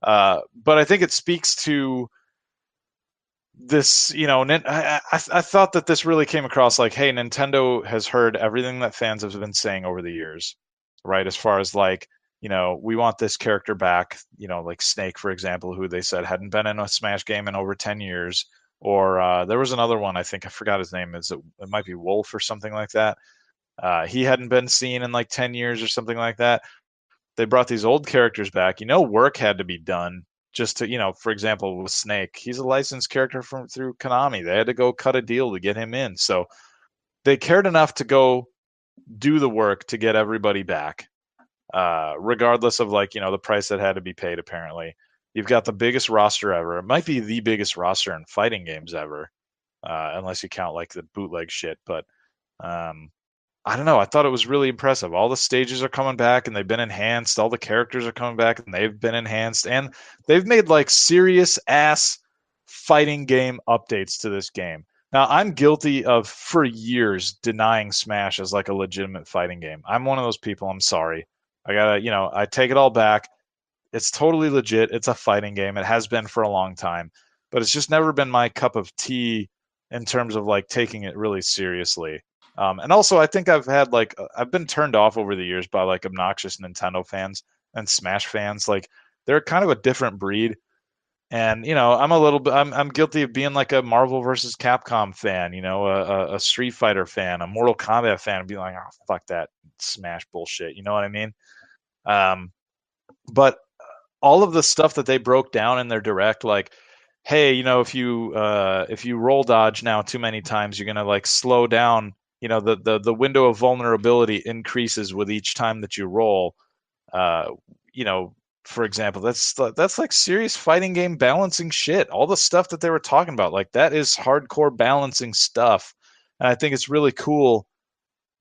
[SPEAKER 1] But I think it speaks to this, you know, I thought that this really came across like, hey, Nintendo has heard everything that fans have been saying over the years, right? As far as like, you know, we want this character back, you know, like Snake, for example, who they said hadn't been in a Smash game in over 10 years. Or there was another one, I think I forgot his name. It might be Wolf or something like that. He hadn't been seen in like 10 years or something like that. They brought these old characters back. You know, work had to be done just to, you know, for example, with Snake, he's a licensed character through Konami. They had to go cut a deal to get him in. So they cared enough to go do the work to get everybody back, regardless of like, you know, the price that had to be paid, apparently. You've got the biggest roster ever. It might be the biggest roster in fighting games ever, unless you count like the bootleg shit. But I don't know. I thought it was really impressive. All the stages are coming back and they've been enhanced. All the characters are coming back and they've been enhanced. And they've made like serious ass fighting game updates to this game. Now, I'm guilty of, for years, denying Smash as like a legitimate fighting game. I'm one of those people. I'm sorry. I take it all back. It's totally legit. It's a fighting game. It has been for a long time. but it's just never been my cup of tea in terms of like taking it really seriously. And also, I think I've been turned off over the years by like obnoxious Nintendo fans and Smash fans. Like they're kind of a different breed. And I'm guilty of being like a Marvel versus Capcom fan, a Street Fighter fan, a Mortal Kombat fan, and being like, oh fuck that Smash bullshit. You know what I mean? But all of the stuff that they broke down in their direct, like, hey, if you roll dodge now too many times, you're gonna like slow down. The window of vulnerability increases with each time that you roll. Uh, you know, for example, that's like serious fighting game balancing shit. All the stuff that they were talking about, like that is hardcore balancing stuff. And I think it's really cool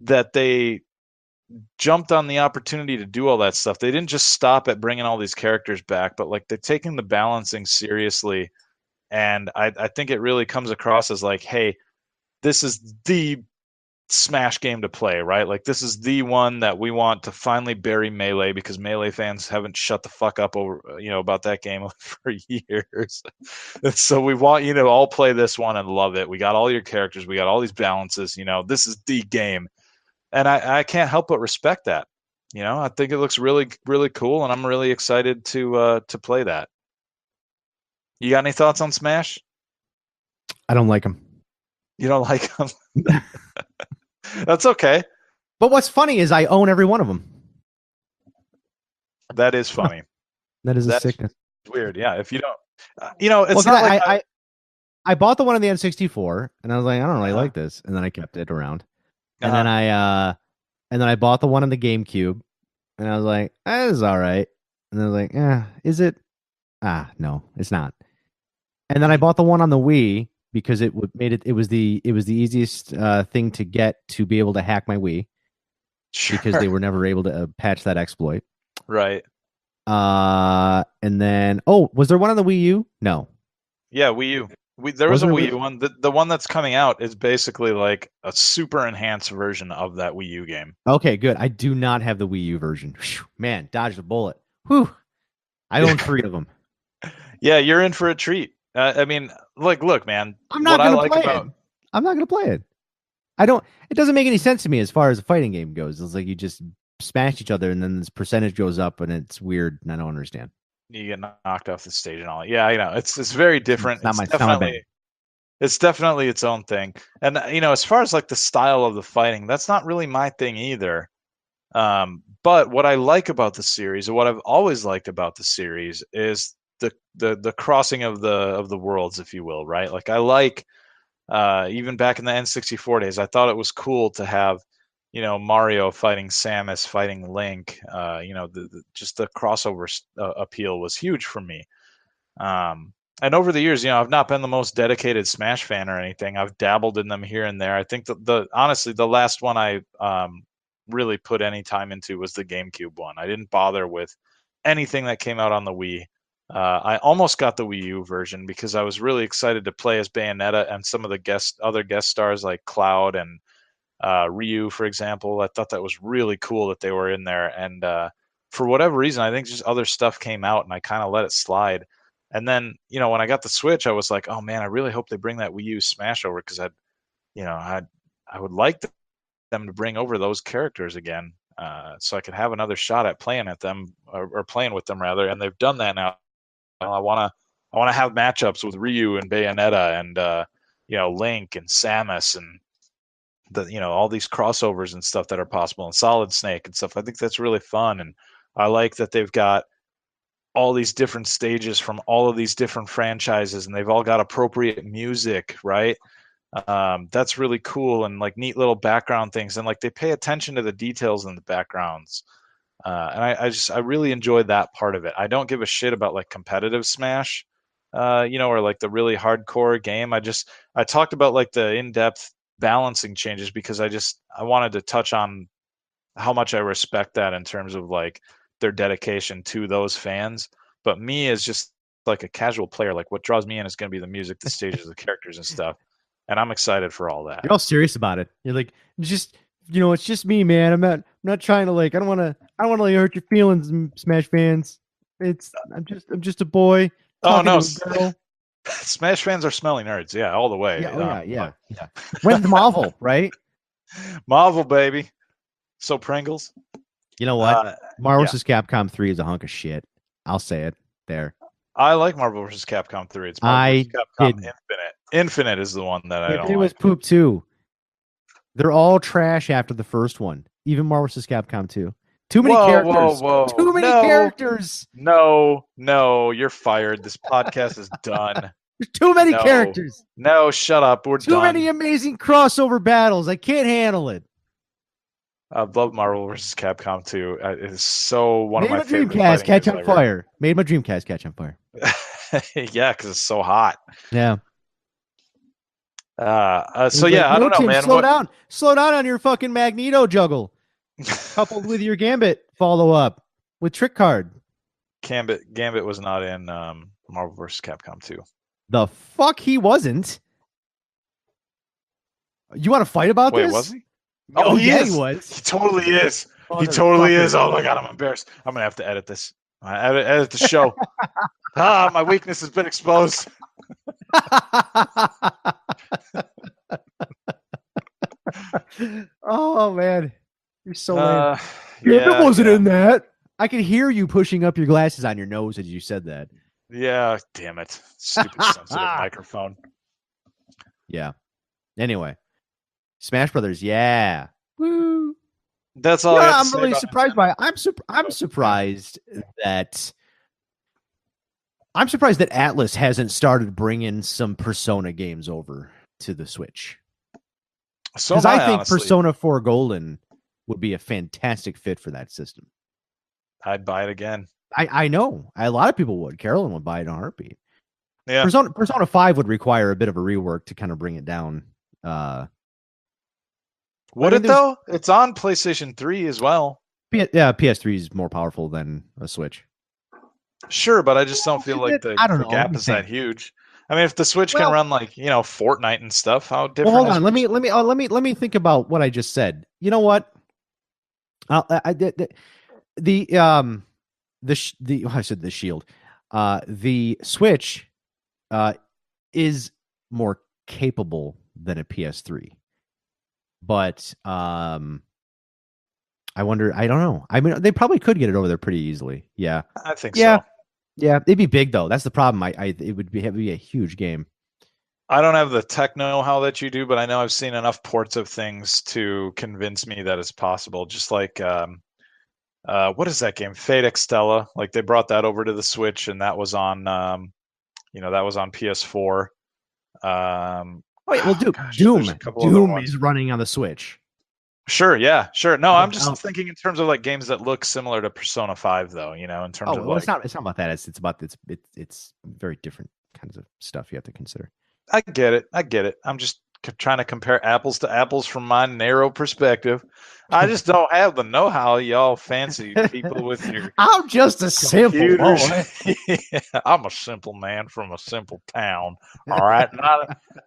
[SPEAKER 1] that they jumped on the opportunity to do all that stuff. They didn't just stop at bringing all these characters back, but like they're taking the balancing seriously. And I think it really comes across as like, hey, this is the Smash game to play, right? Like this is the one that we want to finally bury Melee, because Melee fans haven't shut the fuck up over about that game for years. And so we want you to all play this one and love it. We got all your characters, we got all these balances, this is the game. And I can't help but respect that. I think it looks really, really cool, and I'm really excited to play that. You got any thoughts on Smash?
[SPEAKER 2] I don't like them.
[SPEAKER 1] You don't like them? That's okay.
[SPEAKER 2] But what's funny is I own every one of them.
[SPEAKER 1] That is funny.
[SPEAKER 2] That's a sickness.
[SPEAKER 1] Weird. Yeah. If you don't, it's not like
[SPEAKER 2] I bought the one on the N64, and I was like, I don't really like this, and then I kept it around, and then I bought the one on the GameCube, and I was like, that is all right, and I was like, is it? No, it's not. And then I bought the one on the Wii because it was the easiest thing to get to be able to hack my Wii, because they were never able to patch that exploit.
[SPEAKER 1] Right.
[SPEAKER 2] And then was there one on the Wii U? No.
[SPEAKER 1] Yeah, Wii U. There was a Wii U one. The one that's coming out is basically like a super enhanced version of that Wii U game.
[SPEAKER 2] Okay, good. I do not have the Wii U version. Whew, man, dodged a bullet. Whew. I own 3 of them.
[SPEAKER 1] Yeah, you're in for a treat. I mean, look, man.
[SPEAKER 2] I'm not going to play it. I'm not going to play it. It doesn't make any sense to me as far as a fighting game goes. It's like you just smash each other and then this percentage goes up and it's weird and I don't understand.
[SPEAKER 1] You get knocked off the stage and all. Yeah, I know. It's very different. It's definitely its own thing. And as far as like the style of the fighting, that's not really my thing either. But what I like about the series, or what I've always liked about the series, is the crossing of the worlds, if you will, right? Like I like even back in the N64 days, I thought it was cool to have Mario fighting Samus, fighting Link. Just the crossover appeal was huge for me. And over the years, I've not been the most dedicated Smash fan or anything. I've dabbled in them here and there. I think honestly, the last one I really put any time into was the GameCube one. I didn't bother with anything that came out on the Wii. I almost got the Wii U version because I was really excited to play as Bayonetta and some of the other guest stars like Cloud and Ryu, for example. I thought that was really cool that they were in there. And for whatever reason, I think just other stuff came out and I kind of let it slide. And then, when I got the Switch, I was like, oh man, I really hope they bring that Wii U Smash over, because I would like them to bring over those characters again, so I could have another shot at playing at them or playing with them rather. And they've done that now. I want to have matchups with Ryu and Bayonetta and Link and Samus and all these crossovers and stuff that are possible, and Solid Snake and stuff. I think that's really fun, and I like that they've got all these different stages from all of these different franchises, and they've all got appropriate music, right? That's really cool, and like neat little background things, and like they pay attention to the details in the backgrounds. And I really enjoy that part of it. I don't give a shit about like competitive Smash, or like the really hardcore game. I talked about like the in-depth balancing changes because I wanted to touch on how much I respect that in terms of like their dedication to those fans. But me as just like a casual player, like what draws me in is going to be the music, the stages, the characters and stuff. And I'm excited for all that.
[SPEAKER 2] You're all serious about it. You're like, just it's just me, man. I'm not trying to like. I don't want to hurt your feelings, Smash fans. I'm just a boy.
[SPEAKER 1] Oh no,
[SPEAKER 2] girl.
[SPEAKER 1] Smash fans are smelly nerds. Yeah, all the way.
[SPEAKER 2] Yeah, yeah. When's Marvel, right?
[SPEAKER 1] Marvel, baby. So Pringles.
[SPEAKER 2] You know what? Marvel
[SPEAKER 1] Yeah.
[SPEAKER 2] vs. Capcom 3 is a hunk of shit. I'll say it there.
[SPEAKER 1] I like Marvel vs. Capcom 3. It's Marvel vs. Capcom Infinite. Infinite is the one that I don't like.
[SPEAKER 2] It was poop too. They're all trash after the first one. Even Marvel vs. Capcom 2. Too many characters. Too many characters.
[SPEAKER 1] No, you're fired. This podcast is done.
[SPEAKER 2] There's too many characters.
[SPEAKER 1] No, shut up. We're
[SPEAKER 2] too many amazing crossover battles. I can't handle it.
[SPEAKER 1] I love Marvel vs. Capcom 2. It's so one of my favorite.
[SPEAKER 2] Dreamcast catch on fire. Made my Dreamcast catch on fire.
[SPEAKER 1] Yeah, because it's so hot.
[SPEAKER 2] Yeah.
[SPEAKER 1] So yeah, I don't know, man.
[SPEAKER 2] Slow down on your fucking Magneto juggle. Coupled with your Gambit follow up with Trick Card.
[SPEAKER 1] Gambit was not in Marvel vs. Capcom 2.
[SPEAKER 2] The fuck he wasn't. You want to fight about this?
[SPEAKER 1] Wait, was he? Oh, he was. He totally is. He totally is. Oh my god, I'm embarrassed. I'm gonna have to edit this. Edit the show. My weakness has been exposed.
[SPEAKER 2] Oh man, you're so lame. It wasn't in that. I could hear you pushing up your glasses on your nose as you said that.
[SPEAKER 1] Yeah, damn it. Stupid sensitive microphone.
[SPEAKER 2] Yeah. Anyway, Smash Brothers, yeah. Woo.
[SPEAKER 1] That's all.
[SPEAKER 2] I'm really surprised by. I'm surprised that Atlas hasn't started bringing some Persona games over to the Switch. Because I think honestly, Persona 4 Golden would be a fantastic fit for that system.
[SPEAKER 1] I'd buy it again.
[SPEAKER 2] I know. A lot of people would. Carolyn would buy it in a heartbeat.
[SPEAKER 1] Yeah.
[SPEAKER 2] Persona 5 would require a bit of a rework to kind of bring it down.
[SPEAKER 1] Would it though? It's on PlayStation 3 as well.
[SPEAKER 2] Yeah, PS3 is more powerful than a Switch.
[SPEAKER 1] Sure, but I just don't feel like the gap is that huge. I mean, if the Switch can run like Fortnite and stuff, how different?
[SPEAKER 2] Well, hold on. Let me think about what I just said. You know what? I said the Shield. The Switch is more capable than a PS3, but I wonder. I don't know. I mean, they probably could get it over there pretty easily. Yeah,
[SPEAKER 1] I think so.
[SPEAKER 2] Yeah, it'd be big though. That's the problem. It would be a huge game.
[SPEAKER 1] I don't have the tech know-how that you do, but I know I've seen enough ports of things to convince me that it's possible. Just like what is that game? Fate Extella. Like they brought that over to the Switch, and that was on that was on PS4.
[SPEAKER 2] Doom is running on the Switch.
[SPEAKER 1] Sure, yeah, sure. No, I'm just thinking in terms of like games that look similar to Persona 5, though. In terms of
[SPEAKER 2] it's not about that. It's very different kinds of stuff you have to consider.
[SPEAKER 1] I get it. I'm just trying to compare apples to apples from my narrow perspective. I just don't have the know-how, y'all fancy people with your.
[SPEAKER 2] I'm just a simple boy.
[SPEAKER 1] Yeah, I'm a simple man from a simple town. All right,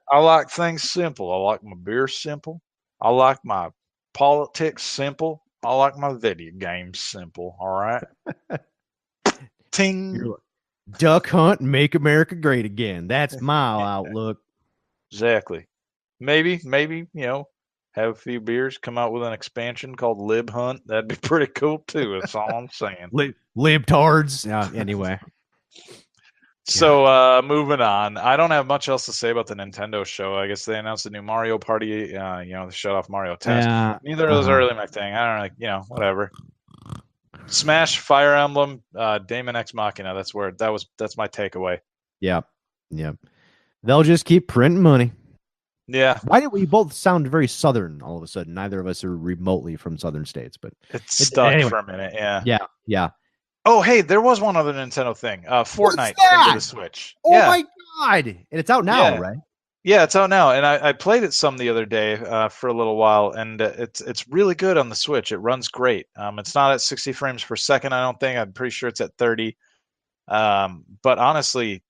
[SPEAKER 1] I like things simple. I like my beer simple. I like my politics simple. I like my video games simple. All right. Ting.
[SPEAKER 2] Duck hunt and make America great again. That's my outlook.
[SPEAKER 1] Exactly. Maybe, have a few beers, come out with an expansion called Lib Hunt. That'd be pretty cool too. That's all I'm saying.
[SPEAKER 2] Libtards. Anyway.
[SPEAKER 1] So moving on. I don't have much else to say about the Nintendo show. I guess they announced a new Mario Party. They showed off Mario Test.
[SPEAKER 2] Yeah.
[SPEAKER 1] Neither of those are really my thing. I don't know, whatever. Smash, Fire Emblem, Daemon X Machina. That's my takeaway.
[SPEAKER 2] Yeah. They'll just keep printing money.
[SPEAKER 1] Yeah.
[SPEAKER 2] Why did we both sound very Southern all of a sudden? Neither of us are remotely from Southern states, but
[SPEAKER 1] it's stuck for a minute.
[SPEAKER 2] Yeah.
[SPEAKER 1] Oh, hey, there was one other Nintendo thing. Fortnite came to the Switch.
[SPEAKER 2] Oh my god! And it's out now, right?
[SPEAKER 1] Yeah, it's out now, and I played it some the other day for a little while, and it's really good on the Switch. It runs great. It's not at 60 frames per second, I don't think. I'm pretty sure it's at 30. But honestly,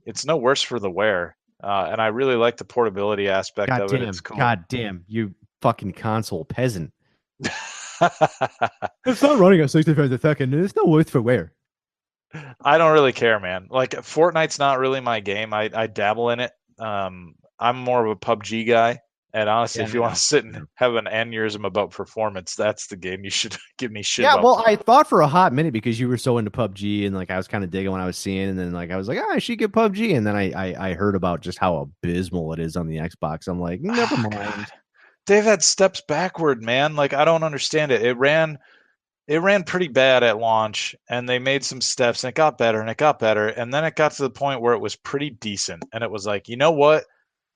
[SPEAKER 1] it's no worse for the wear. And I really like the portability aspect of it. It's cool.
[SPEAKER 2] God damn, you fucking console peasant. It's not running at 60 frames a second, and it's no worse for wear.
[SPEAKER 1] I don't really care, man. Like Fortnite's not really my game. I dabble in it. I'm more of a PUBG guy. And honestly,
[SPEAKER 2] Yeah,
[SPEAKER 1] if
[SPEAKER 2] I
[SPEAKER 1] you want to
[SPEAKER 2] know.
[SPEAKER 1] sit
[SPEAKER 2] I
[SPEAKER 1] and
[SPEAKER 2] know.
[SPEAKER 1] have an aneurysm about performance, that's the game you should give me shit
[SPEAKER 2] Yeah,
[SPEAKER 1] about.
[SPEAKER 2] well, I thought for a hot minute because you were so into PUBG and like I was kind of digging what I was seeing, and then like I was like, I should get PUBG, and then I heard about just how abysmal it is on the Xbox. I'm like, never
[SPEAKER 1] Oh, God.
[SPEAKER 2] mind.
[SPEAKER 1] They've had steps backward, man. Like I don't understand it. It ran pretty bad at launch, and they made some steps and it got better and it got better, and then it got to the point where it was pretty decent. And it was like, you know what?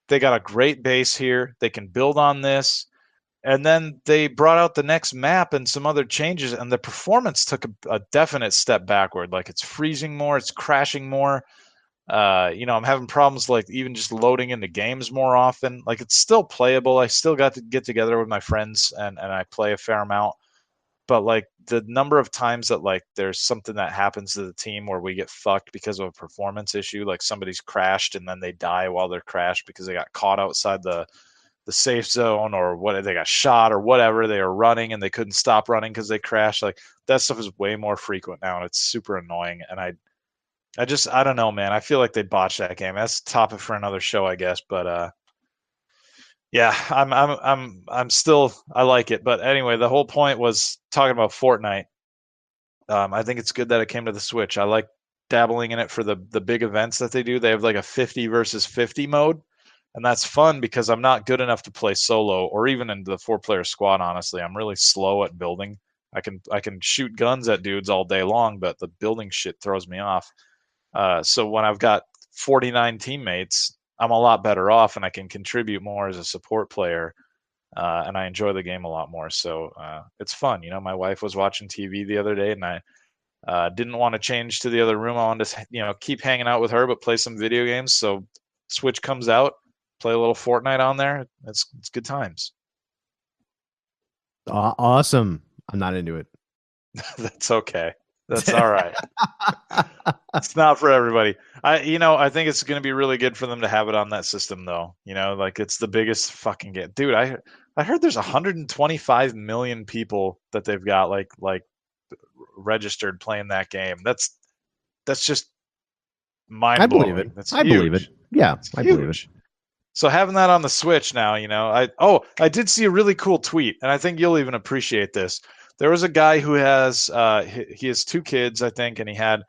[SPEAKER 1] They got a great base here. They can build on this. And then they brought out the next map and some other changes, and the performance took a definite step backward. Like it's freezing more, it's crashing more. I'm having problems like even just loading into games more often. Like it's still playable. I still got to get together with my friends and I play a fair amount. But like the number of times that like there's something that happens to the team where we get fucked because of a performance issue, like somebody's crashed and then they die while they're crashed because they got caught outside the safe zone, or what, they got shot or whatever, they were running and they couldn't stop running because they crashed. Like that stuff is way more frequent now and it's super annoying. And I don't know, man. I feel like they botched that game. That's a topic for another show, I guess. But yeah, I'm still, I like it. But anyway, the whole point was talking about Fortnite. I think it's good that it came to the Switch. I like dabbling in it for the big events that they do. They have like a 50 versus 50 mode, and that's fun because I'm not good enough to play solo or even in the 4-player squad. Honestly, I'm really slow at building. I can shoot guns at dudes all day long, but the building shit throws me off. So when I've got 49 teammates, I'm a lot better off, and I can contribute more as a support player. And I enjoy the game a lot more. So it's fun. My wife was watching TV the other day, and I didn't want to change to the other room. I wanted to, keep hanging out with her, but play some video games. So Switch comes out, play a little Fortnite on there. It's good times.
[SPEAKER 2] Awesome. I'm not into it.
[SPEAKER 1] That's okay. That's all right. It's not for everybody. I think it's going to be really good for them to have it on that system, though. Like it's the biggest fucking game, dude. I heard there's 125 million people that they've got like registered playing that game. That's just
[SPEAKER 2] I
[SPEAKER 1] mind
[SPEAKER 2] believe it.
[SPEAKER 1] blowing. That's
[SPEAKER 2] I believe it.
[SPEAKER 1] huge.
[SPEAKER 2] Yeah,
[SPEAKER 1] It's
[SPEAKER 2] I believe it.
[SPEAKER 1] huge. So having that on the Switch now, I did see a really cool tweet, and I think you'll even appreciate this. There was a guy who has he has two kids, I think, and he had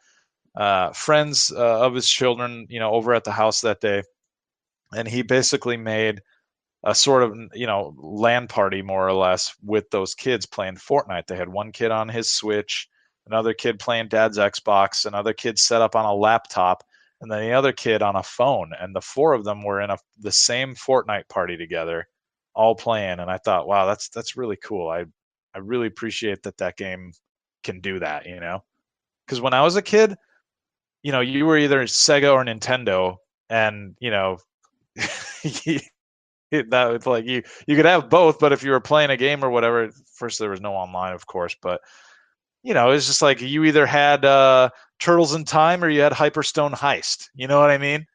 [SPEAKER 1] friends of his children, over at the house that day, and he basically made a sort of LAN party more or less with those kids playing Fortnite. They had one kid on his Switch, another kid playing dad's Xbox, another kid set up on a laptop, and then the other kid on a phone. And the four of them were in the same Fortnite party together, all playing. And I thought, wow, that's really cool. I really appreciate that game can do that. Because when I was a kid, you were either Sega or Nintendo, and that was like you could have both, but if you were playing a game or whatever, first there was no online, of course, but it's just like you either had Turtles in Time or you had Hyperstone Heist. You know what I mean?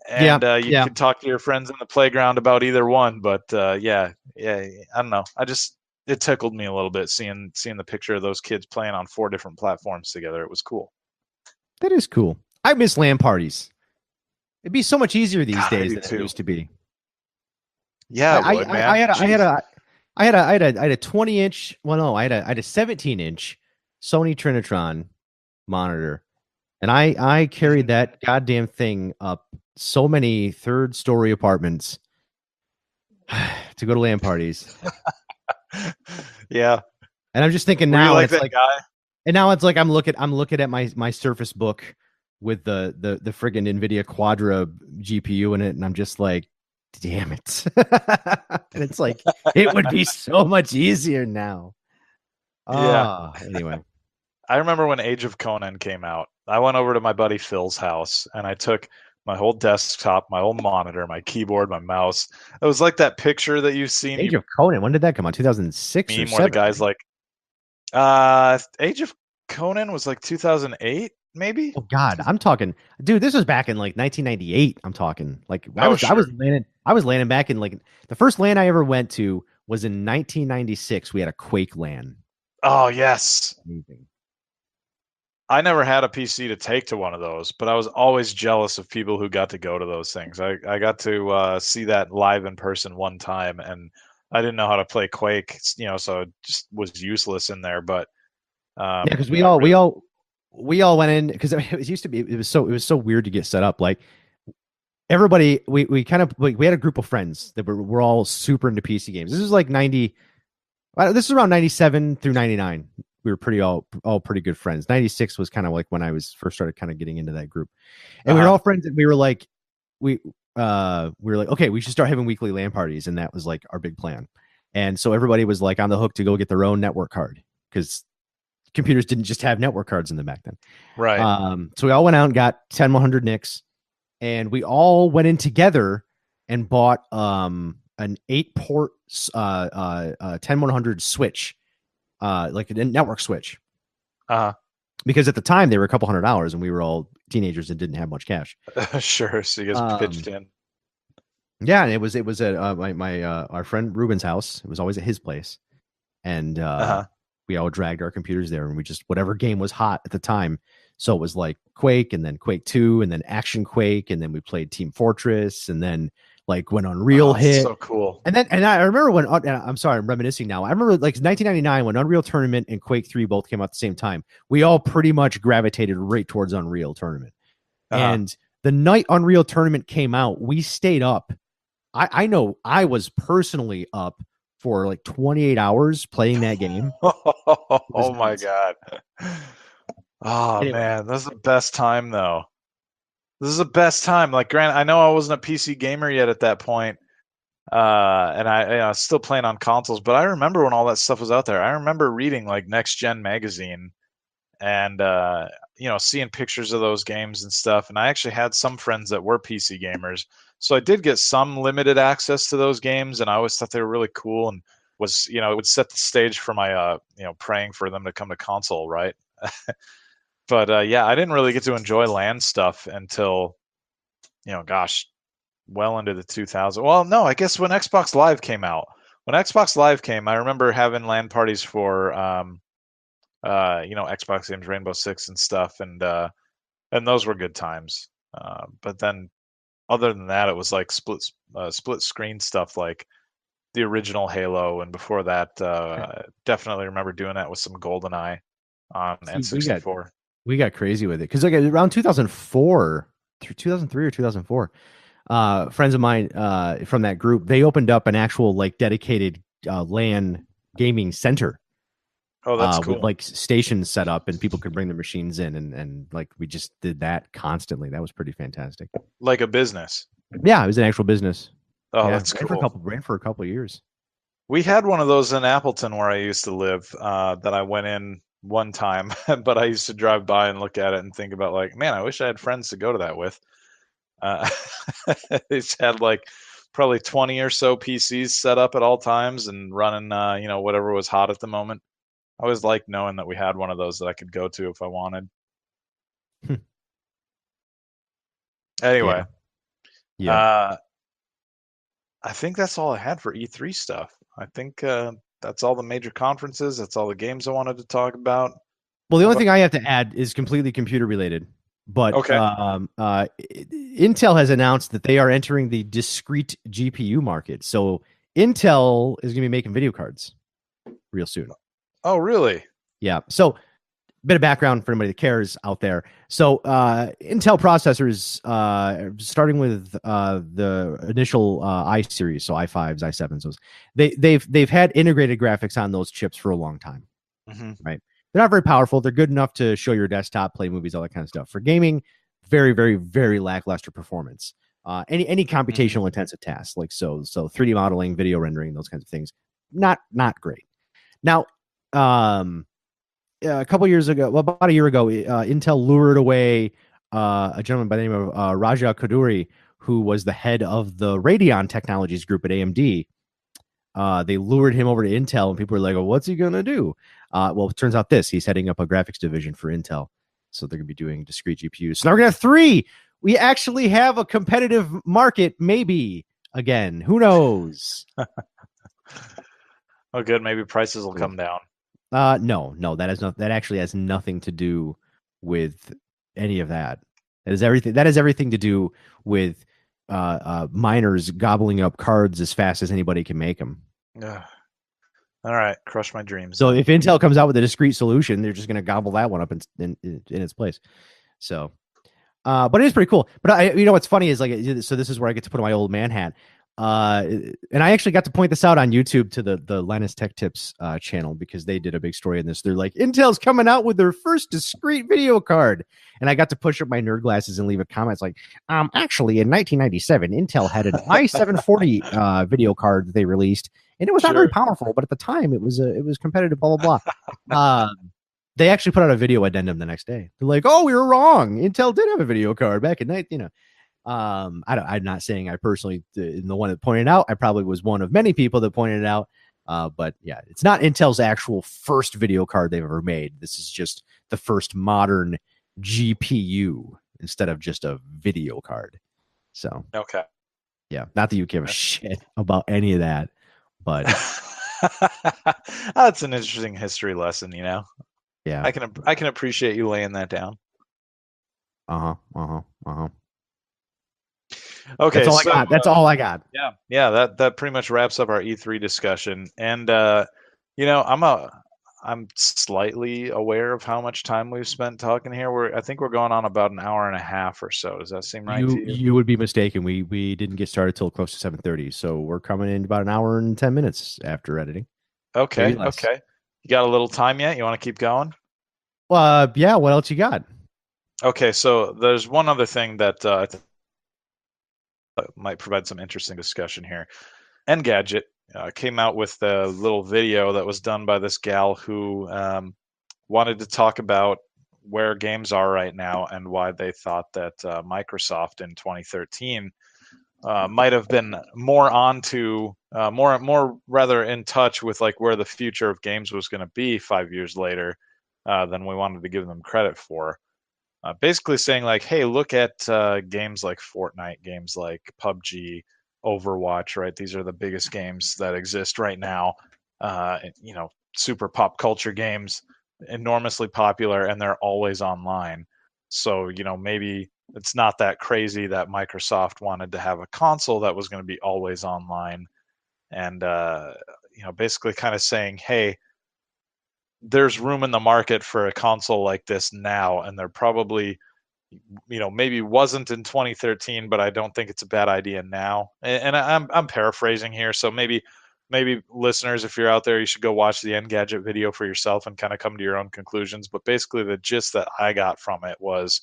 [SPEAKER 2] Yeah,
[SPEAKER 1] And you
[SPEAKER 2] yeah.
[SPEAKER 1] could talk to your friends in the playground about either one. But yeah, I don't know. It tickled me a little bit seeing the picture of those kids playing on 4 different platforms together. It was cool.
[SPEAKER 2] That is cool. I miss LAN parties. It'd be so much easier these
[SPEAKER 1] God, I
[SPEAKER 2] days
[SPEAKER 1] do
[SPEAKER 2] than it
[SPEAKER 1] too.
[SPEAKER 2] used to be.
[SPEAKER 1] Yeah, it would,
[SPEAKER 2] I
[SPEAKER 1] man.
[SPEAKER 2] had a, I had
[SPEAKER 1] Jeez.
[SPEAKER 2] a, I had a 20-inch. Well, no, I had a 17-inch Sony Trinitron monitor, and I carried
[SPEAKER 1] Mhm.
[SPEAKER 2] that goddamn thing up so many third-story apartments to go to LAN parties.
[SPEAKER 1] Yeah.
[SPEAKER 2] And I'm just thinking
[SPEAKER 1] Were you
[SPEAKER 2] now, and
[SPEAKER 1] like
[SPEAKER 2] it's
[SPEAKER 1] that
[SPEAKER 2] like,
[SPEAKER 1] guy?
[SPEAKER 2] I'm looking at my Surface Book with the friggin' NVIDIA Quadra GPU in it, and I'm just like, damn it. And it's like, it would be so much easier now.
[SPEAKER 1] Yeah.
[SPEAKER 2] Anyway.
[SPEAKER 1] I remember when Age of Conan came out. I went over to my buddy Phil's house and I took my whole desktop, my whole monitor, my keyboard, my mouse. It was like that picture that you've seen
[SPEAKER 2] Age
[SPEAKER 1] you
[SPEAKER 2] of Conan, when did that come out? 2006 or
[SPEAKER 1] meme where the
[SPEAKER 2] 7,
[SPEAKER 1] guy's
[SPEAKER 2] right?
[SPEAKER 1] like, Age of Conan was like 2008, maybe?
[SPEAKER 2] Oh God, I'm talking, dude. This was back in like 1998. I'm talking like
[SPEAKER 1] Oh,
[SPEAKER 2] I
[SPEAKER 1] sure.
[SPEAKER 2] was landing back in like the first LAN I ever went to was in 1996. We had a Quake LAN.
[SPEAKER 1] Oh, yes.
[SPEAKER 2] Amazing.
[SPEAKER 1] I never had a PC to take to one of those, but I was always jealous of people who got to go to those things. I got to see that live in person one time, and I didn't know how to play Quake, so it just was useless in there. But
[SPEAKER 2] Yeah, because
[SPEAKER 1] I really,
[SPEAKER 2] we all went in because it used to be it was so weird to get set up. Like everybody, we kind of we had a group of friends that were all super into PC games. This is like 90. This is around 97 through 99. We were all pretty good friends. 96 was kind of like when I was first started kind of getting into that group, and we were all friends. And we were like, we were like, okay, we should start having weekly LAN parties, and that was like our big plan. And so everybody was like on the hook to go get their own network card because computers didn't just have network cards in them back then.
[SPEAKER 1] right.
[SPEAKER 2] So we all went out and got 10100 NICs, and we all went in together and bought an 8-port 10100 switch, like a network switch. Because at the time they were a couple $100 and we were all teenagers and didn't have much cash.
[SPEAKER 1] Sure. So you guys pitched in.
[SPEAKER 2] Yeah, and it was at our friend Ruben's house. It was always at his place, and we all dragged our computers there, and we just whatever game was hot at the time. So it was like Quake, and then Quake 2, and then Action Quake, and then we played Team Fortress, and then like when Unreal hit.
[SPEAKER 1] So cool.
[SPEAKER 2] And I remember when I'm sorry, I'm reminiscing now. I remember like 1999 when Unreal Tournament and Quake 3 both came out at the same time. We all pretty much gravitated right towards Unreal Tournament. And the night Unreal Tournament came out, we stayed up. I know I was personally up for like 28 hours playing that game.
[SPEAKER 1] Oh my God. Oh man, this is the best time though. This is the best time. Like, Grant, I know I wasn't a PC gamer yet at that point, and I was still playing on consoles. But I remember when all that stuff was out there. I remember reading like Next Gen magazine, and seeing pictures of those games and stuff. And I actually had some friends that were PC gamers, so I did get some limited access to those games, and I always thought they were really cool and was it would set the stage for my praying for them to come to console, right? But yeah, I didn't really get to enjoy LAN stuff until well into the 2000s. Well, no, I guess when Xbox Live came out. When Xbox Live came, I remember having LAN parties for Xbox games, Rainbow Six and stuff, and those were good times. But then, other than that, it was like split screen stuff, like the original Halo, and before that, definitely remember doing that with some GoldenEye on N64.
[SPEAKER 2] We got crazy with it because like around 2004 through 2003 or 2004, friends of mine from that group, they opened up an actual like dedicated LAN gaming center.
[SPEAKER 1] Oh, that's cool.
[SPEAKER 2] With like stations set up and people could bring their machines in and like we just did that constantly. That was pretty fantastic.
[SPEAKER 1] Like a business.
[SPEAKER 2] Yeah, it was an actual business.
[SPEAKER 1] Oh, yeah, that's cool.
[SPEAKER 2] Ran for a couple of years.
[SPEAKER 1] We had one of those in Appleton where I used to live that I went in one time, but I used to drive by and look at it and think about like, man, I wish I had friends to go to that with. They had like probably 20 or so PCs set up at all times and running, whatever was hot at the moment. I always liked knowing that we had one of those that I could go to if I wanted. Anyway,
[SPEAKER 2] yeah.
[SPEAKER 1] I think that's all I had for E3 stuff. I think that's all the major conferences. That's all the games I wanted to talk about.
[SPEAKER 2] Well, the only thing I have to add is completely computer related. But
[SPEAKER 1] okay.
[SPEAKER 2] Intel has announced that they are entering the discrete GPU market. So Intel is going to be making video cards real soon.
[SPEAKER 1] Oh, really?
[SPEAKER 2] Yeah. So bit of background for anybody that cares out there. So Intel processors, starting with the initial i series, so i5s, i7s, those they've had integrated graphics on those chips for a long time, right? They're not very powerful. They're good enough to show your desktop, play movies, all that kind of stuff. For gaming, very, very, very lackluster performance. Any computational intensive tasks like so 3D modeling, video rendering, those kinds of things, not great. Now, a couple years ago, well, about a year ago, Intel lured away a gentleman by the name of Raja Koduri, who was the head of the Radeon Technologies group at AMD. They lured him over to Intel, and people were like, well, what's he going to do? Well, it turns out he's heading up a graphics division for Intel. So they're going to be doing discrete GPUs. So now we're going to have 3. We actually have a competitive market, maybe, again. Who knows?
[SPEAKER 1] Oh, good. Maybe prices will come down.
[SPEAKER 2] No, that actually has nothing to do with any of that. It is everything that has everything to do with miners gobbling up cards as fast as anybody can make them.
[SPEAKER 1] Yeah. All right, crush my dreams.
[SPEAKER 2] So
[SPEAKER 1] then.
[SPEAKER 2] if Intel comes out with a discrete solution, they're just going to gobble that one up in its place. So, but it is pretty cool. But what's funny is like, so this is where I get to put on my old man hat. And I actually got to point this out on YouTube to the Linus Tech Tips channel because they did a big story on this. They're like, Intel's coming out with their first discrete video card. And I got to push up my nerd glasses and leave a comment. It's like, actually in 1997, Intel had an i740 video card that they released. And it was not very powerful, but at the time it was competitive, blah, blah, blah. They actually put out a video addendum the next day. They're like, oh, we were wrong. Intel did have a video card back in I'm not saying I personally, the one that pointed out, I probably was one of many people that pointed it out. But yeah, it's not Intel's actual first video card they've ever made. This is just the first modern GPU instead of just a video card. So,
[SPEAKER 1] okay.
[SPEAKER 2] Yeah, not that you give a shit about any of that, but
[SPEAKER 1] that's an interesting history lesson, Yeah, I can appreciate you laying that down. Okay,
[SPEAKER 2] that's all I got.
[SPEAKER 1] Yeah, that pretty much wraps up our E3 discussion. And I'm slightly aware of how much time we've spent talking here. I think we're going on about an hour and a half or so. Does that seem right to you?
[SPEAKER 2] You would be mistaken. We didn't get started till close to 7:30, so we're coming in about an hour and 10 minutes after editing.
[SPEAKER 1] Okay. You got a little time yet? You want to keep going?
[SPEAKER 2] Yeah. What else you got?
[SPEAKER 1] Okay, so there's one other thing that I think might provide some interesting discussion here. Engadget came out with a little video that was done by this gal who wanted to talk about where games are right now and why they thought that Microsoft in 2013 might have been more rather in touch with like where the future of games was going to be 5 years later than we wanted to give them credit for. Basically saying like, hey, look at games like Fortnite, games like PUBG, Overwatch, right? These are the biggest games that exist right now. Super pop culture games, enormously popular, and they're always online. So, maybe it's not that crazy that Microsoft wanted to have a console that was going to be always online. And, basically kind of saying, hey, there's room in the market for a console like this now, and there probably, maybe wasn't in 2013, but I don't think it's a bad idea now. And I'm paraphrasing here, so maybe listeners, if you're out there, you should go watch the Engadget video for yourself and kind of come to your own conclusions. But basically, the gist that I got from it was,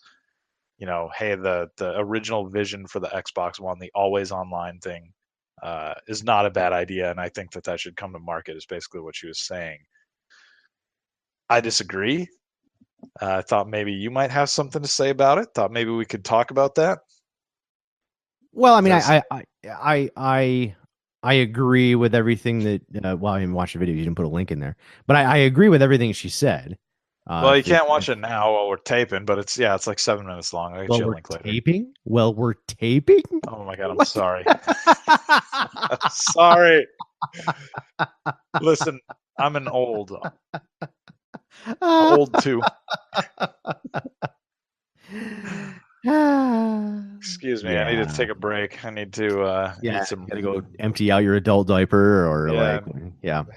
[SPEAKER 1] hey, the original vision for the Xbox One, the always online thing, is not a bad idea, and I think that should come to market. Is basically what she was saying. I disagree. I thought maybe you might have something to say about it. Thought maybe we could talk about that.
[SPEAKER 2] Well, I mean, I agree with everything that. Well, I didn't watch the video. You didn't put a link in there, but I agree with everything she said.
[SPEAKER 1] Well, you can't watch it now while we're taping, but it's like 7 minutes long. I
[SPEAKER 2] well, we're taping. Well, we're taping.
[SPEAKER 1] Oh my god, I'm sorry. I'm sorry. Listen, I'm an old too. Excuse me. Yeah. I need to take a break. I need to
[SPEAKER 2] gotta go empty out your adult diaper or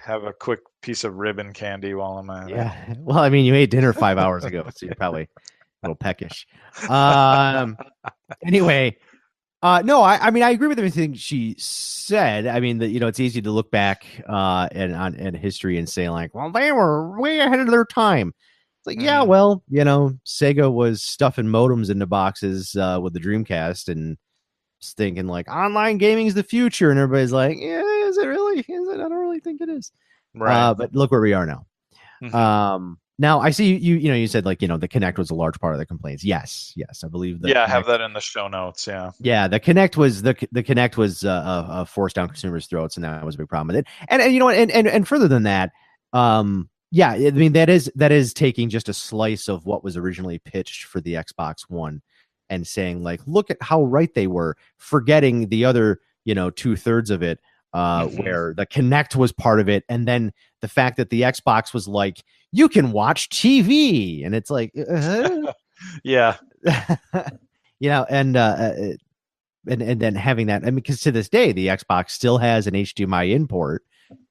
[SPEAKER 1] have a quick piece of ribbon candy while I'm at
[SPEAKER 2] it. Well, I mean, you ate dinner 5 hours ago, so you're probably a little peckish. Anyway, no, I mean, I agree with everything she said. I mean, that it's easy to look back at history and say like, well, they were way ahead of their time. It's like, yeah, well, Sega was stuffing modems into boxes with the Dreamcast and thinking like online gaming is the future, and everybody's like, yeah, is it really? Is it? I don't really think it is. Right. But look where we are now. Mm-hmm. Now I see you said like, the Kinect was a large part of the complaints. Yes, I believe that.
[SPEAKER 1] Yeah, I have that in the show notes. Yeah.
[SPEAKER 2] Yeah, the Kinect was the Kinect was forced down consumers' throats, and that was a big problem with it. And further than that, yeah, I mean that is taking just a slice of what was originally pitched for the Xbox One and saying like, look at how right they were, forgetting the other 2/3 of it. where the Kinect was part of it, and then the fact that the Xbox was like, you can watch TV, and it's like,
[SPEAKER 1] Yeah.
[SPEAKER 2] And then having that, I mean, because to this day, the Xbox still has an HDMI import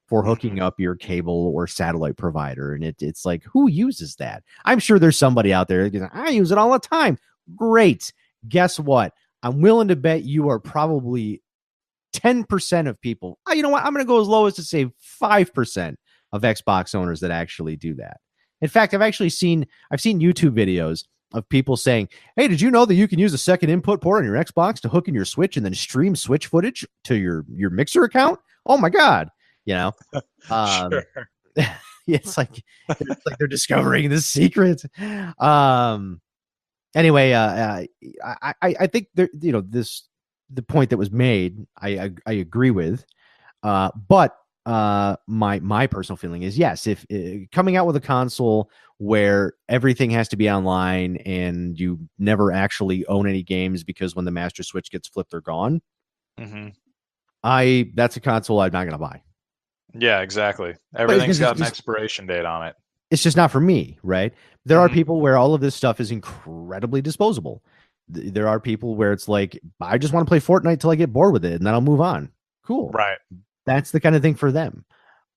[SPEAKER 2] for hooking up your cable or satellite provider, and it's like, who uses that? I'm sure there's somebody out there that I use it all the time. Great. Guess what? I'm willing to bet you are probably 10% of people. You know what? I'm going to go as low as to say 5% of Xbox owners that actually do that. In fact, I've seen YouTube videos of people saying, hey, did you know that you can use a second input port on your Xbox to hook in your Switch and then stream Switch footage to your Mixer account? Oh my God.
[SPEAKER 1] Sure.
[SPEAKER 2] It's like they're discovering this secret. Anyway, I think there, the point that was made, I agree with. But my personal feeling is, yes, if coming out with a console where everything has to be online and you never actually own any games because when the Master Switch gets flipped, they're gone. That's a console I'm not going to buy.
[SPEAKER 1] Yeah, exactly. Everything's got an expiration date on it.
[SPEAKER 2] It's just not for me, right? There are people where all of this stuff is incredibly disposable. There are people where it's like, I just want to play Fortnite till I get bored with it, and then I'll move on. Cool.
[SPEAKER 1] Right. That's
[SPEAKER 2] the kind of thing for them.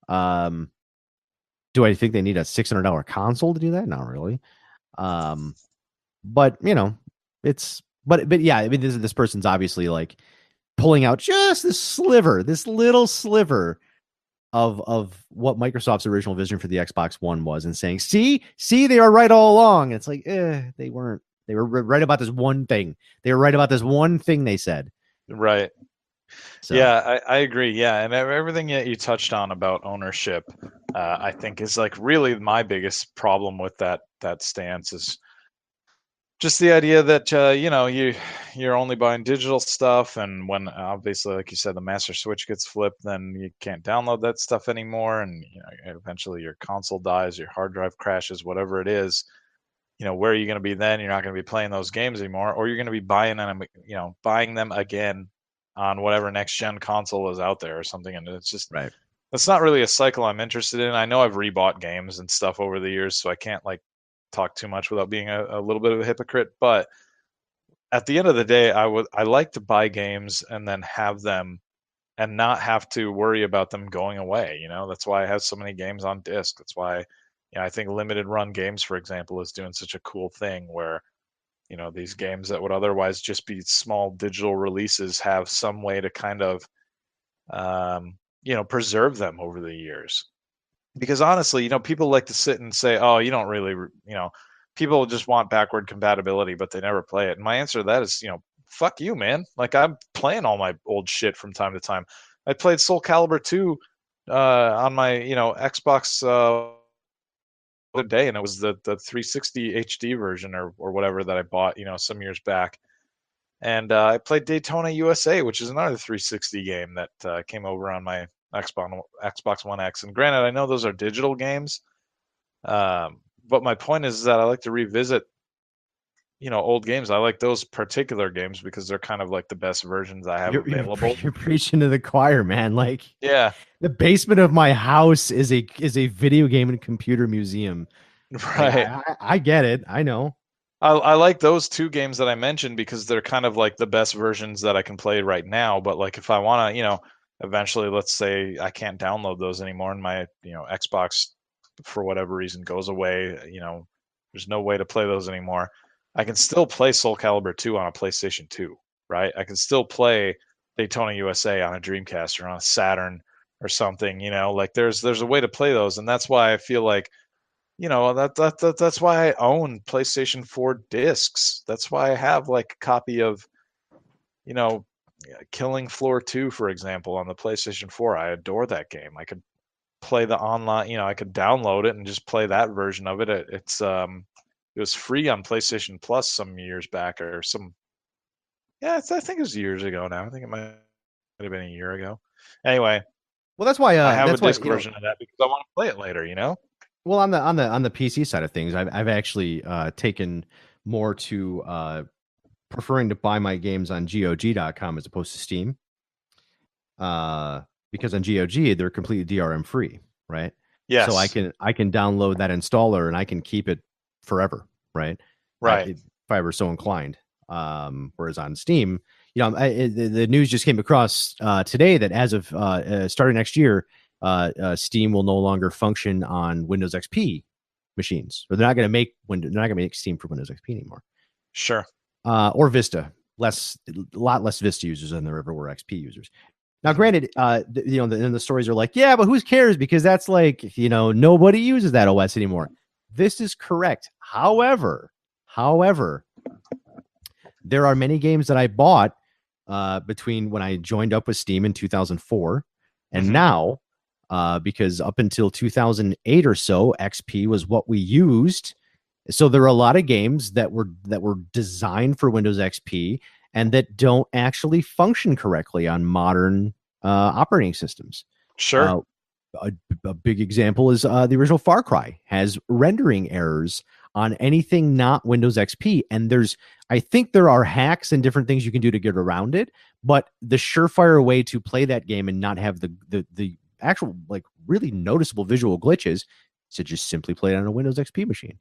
[SPEAKER 2] Do I think they need a $600 console to do that? Not really. But but yeah, I mean, this person's obviously like pulling out just this little sliver of what Microsoft's original vision for the Xbox One was, and saying, see, they are right all along. And it's like, they weren't. They were right about this one thing. They were right about this one thing they said.
[SPEAKER 1] Right. So. Yeah, I agree. Yeah, and everything that you touched on about ownership, I think is like really my biggest problem with that stance is just the idea that you're only buying digital stuff, and when obviously, like you said, the Master Switch gets flipped, then you can't download that stuff anymore, and eventually your console dies, your hard drive crashes, whatever it is. Where are you going to be then? You're not going to be playing those games anymore, or you're going to be buying them again on whatever next gen console is out there or something. And it's just
[SPEAKER 2] right.
[SPEAKER 1] That's not really a cycle I'm interested in. I know I've rebought games and stuff over the years, so I can't like talk too much without being a little bit of a hypocrite. But at the end of the day, I like to buy games and then have them and not have to worry about them going away. That's why I have so many games on disc. That's why I think limited run games, for example, is doing such a cool thing where these games that would otherwise just be small digital releases have some way to kind of preserve them over the years. Because honestly, people like to sit and say, oh, you don't really, people just want backward compatibility, but they never play it. And my answer to that is, fuck you, man. Like, I'm playing all my old shit from time to time. I played Soul Calibur 2 on my, Xbox other day, and it was the 360 HD version or whatever that I bought, some years back. And I played Daytona USA, which is another 360 game that came over on my Xbox One X. And granted, I know those are digital games, but my point is that I like to revisit, old games. I like those particular games because they're kind of like the best versions I have available.
[SPEAKER 2] You're preaching to the choir, man. Like,
[SPEAKER 1] yeah,
[SPEAKER 2] the basement of my house is a video game and computer museum.
[SPEAKER 1] Right.
[SPEAKER 2] I get it. I know.
[SPEAKER 1] I like those two games that I mentioned because they're kind of like the best versions that I can play right now. But like if I want to, eventually, let's say I can't download those anymore and my, Xbox for whatever reason goes away, there's no way to play those anymore. I can still play Soul Calibur 2 on a PlayStation 2, right? I can still play Daytona USA on a Dreamcast or on a Saturn or something, like there's a way to play those. And that's why I feel like, that's why I own PlayStation 4 discs. That's why I have like a copy of, Killing Floor 2, for example, on the PlayStation 4. I adore that game. I could play the online, I could download it and just play that version of it. It was free on PlayStation Plus some years back or some. Yeah, I think it was years ago now. I think it might have been a year ago. Anyway,
[SPEAKER 2] well, that's why
[SPEAKER 1] I have a disc version of that because I want to play it later.
[SPEAKER 2] Well, on the PC side of things, I've actually taken more to preferring to buy my games on GOG.com as opposed to Steam. because on GOG they're completely DRM free, right? So
[SPEAKER 1] Yes.
[SPEAKER 2] I can download that installer and I can keep it forever, right?
[SPEAKER 1] Right.
[SPEAKER 2] If I were so inclined. Whereas on Steam, the news just came across today that as of starting next year, Steam will no longer function on Windows XP machines, or they're not going to make Steam for Windows XP anymore,
[SPEAKER 1] Sure.
[SPEAKER 2] or Vista. A lot less Vista users than there ever were XP users. Now, granted, the stories are like, yeah, but who cares? Because that's like, nobody uses that OS anymore. This is correct. However, there are many games that I bought between when I joined up with Steam in 2004 and now, because up until 2008 or so, XP was what we used. So there are a lot of games that were designed for Windows XP and that don't actually function correctly on modern operating systems.
[SPEAKER 1] Sure.
[SPEAKER 2] A big example is the original Far Cry has rendering errors on anything not Windows XP, and I think there are hacks and different things you can do to get around it, but the surefire way to play that game and not have the actual like really noticeable visual glitches is to just simply play it on a Windows XP machine.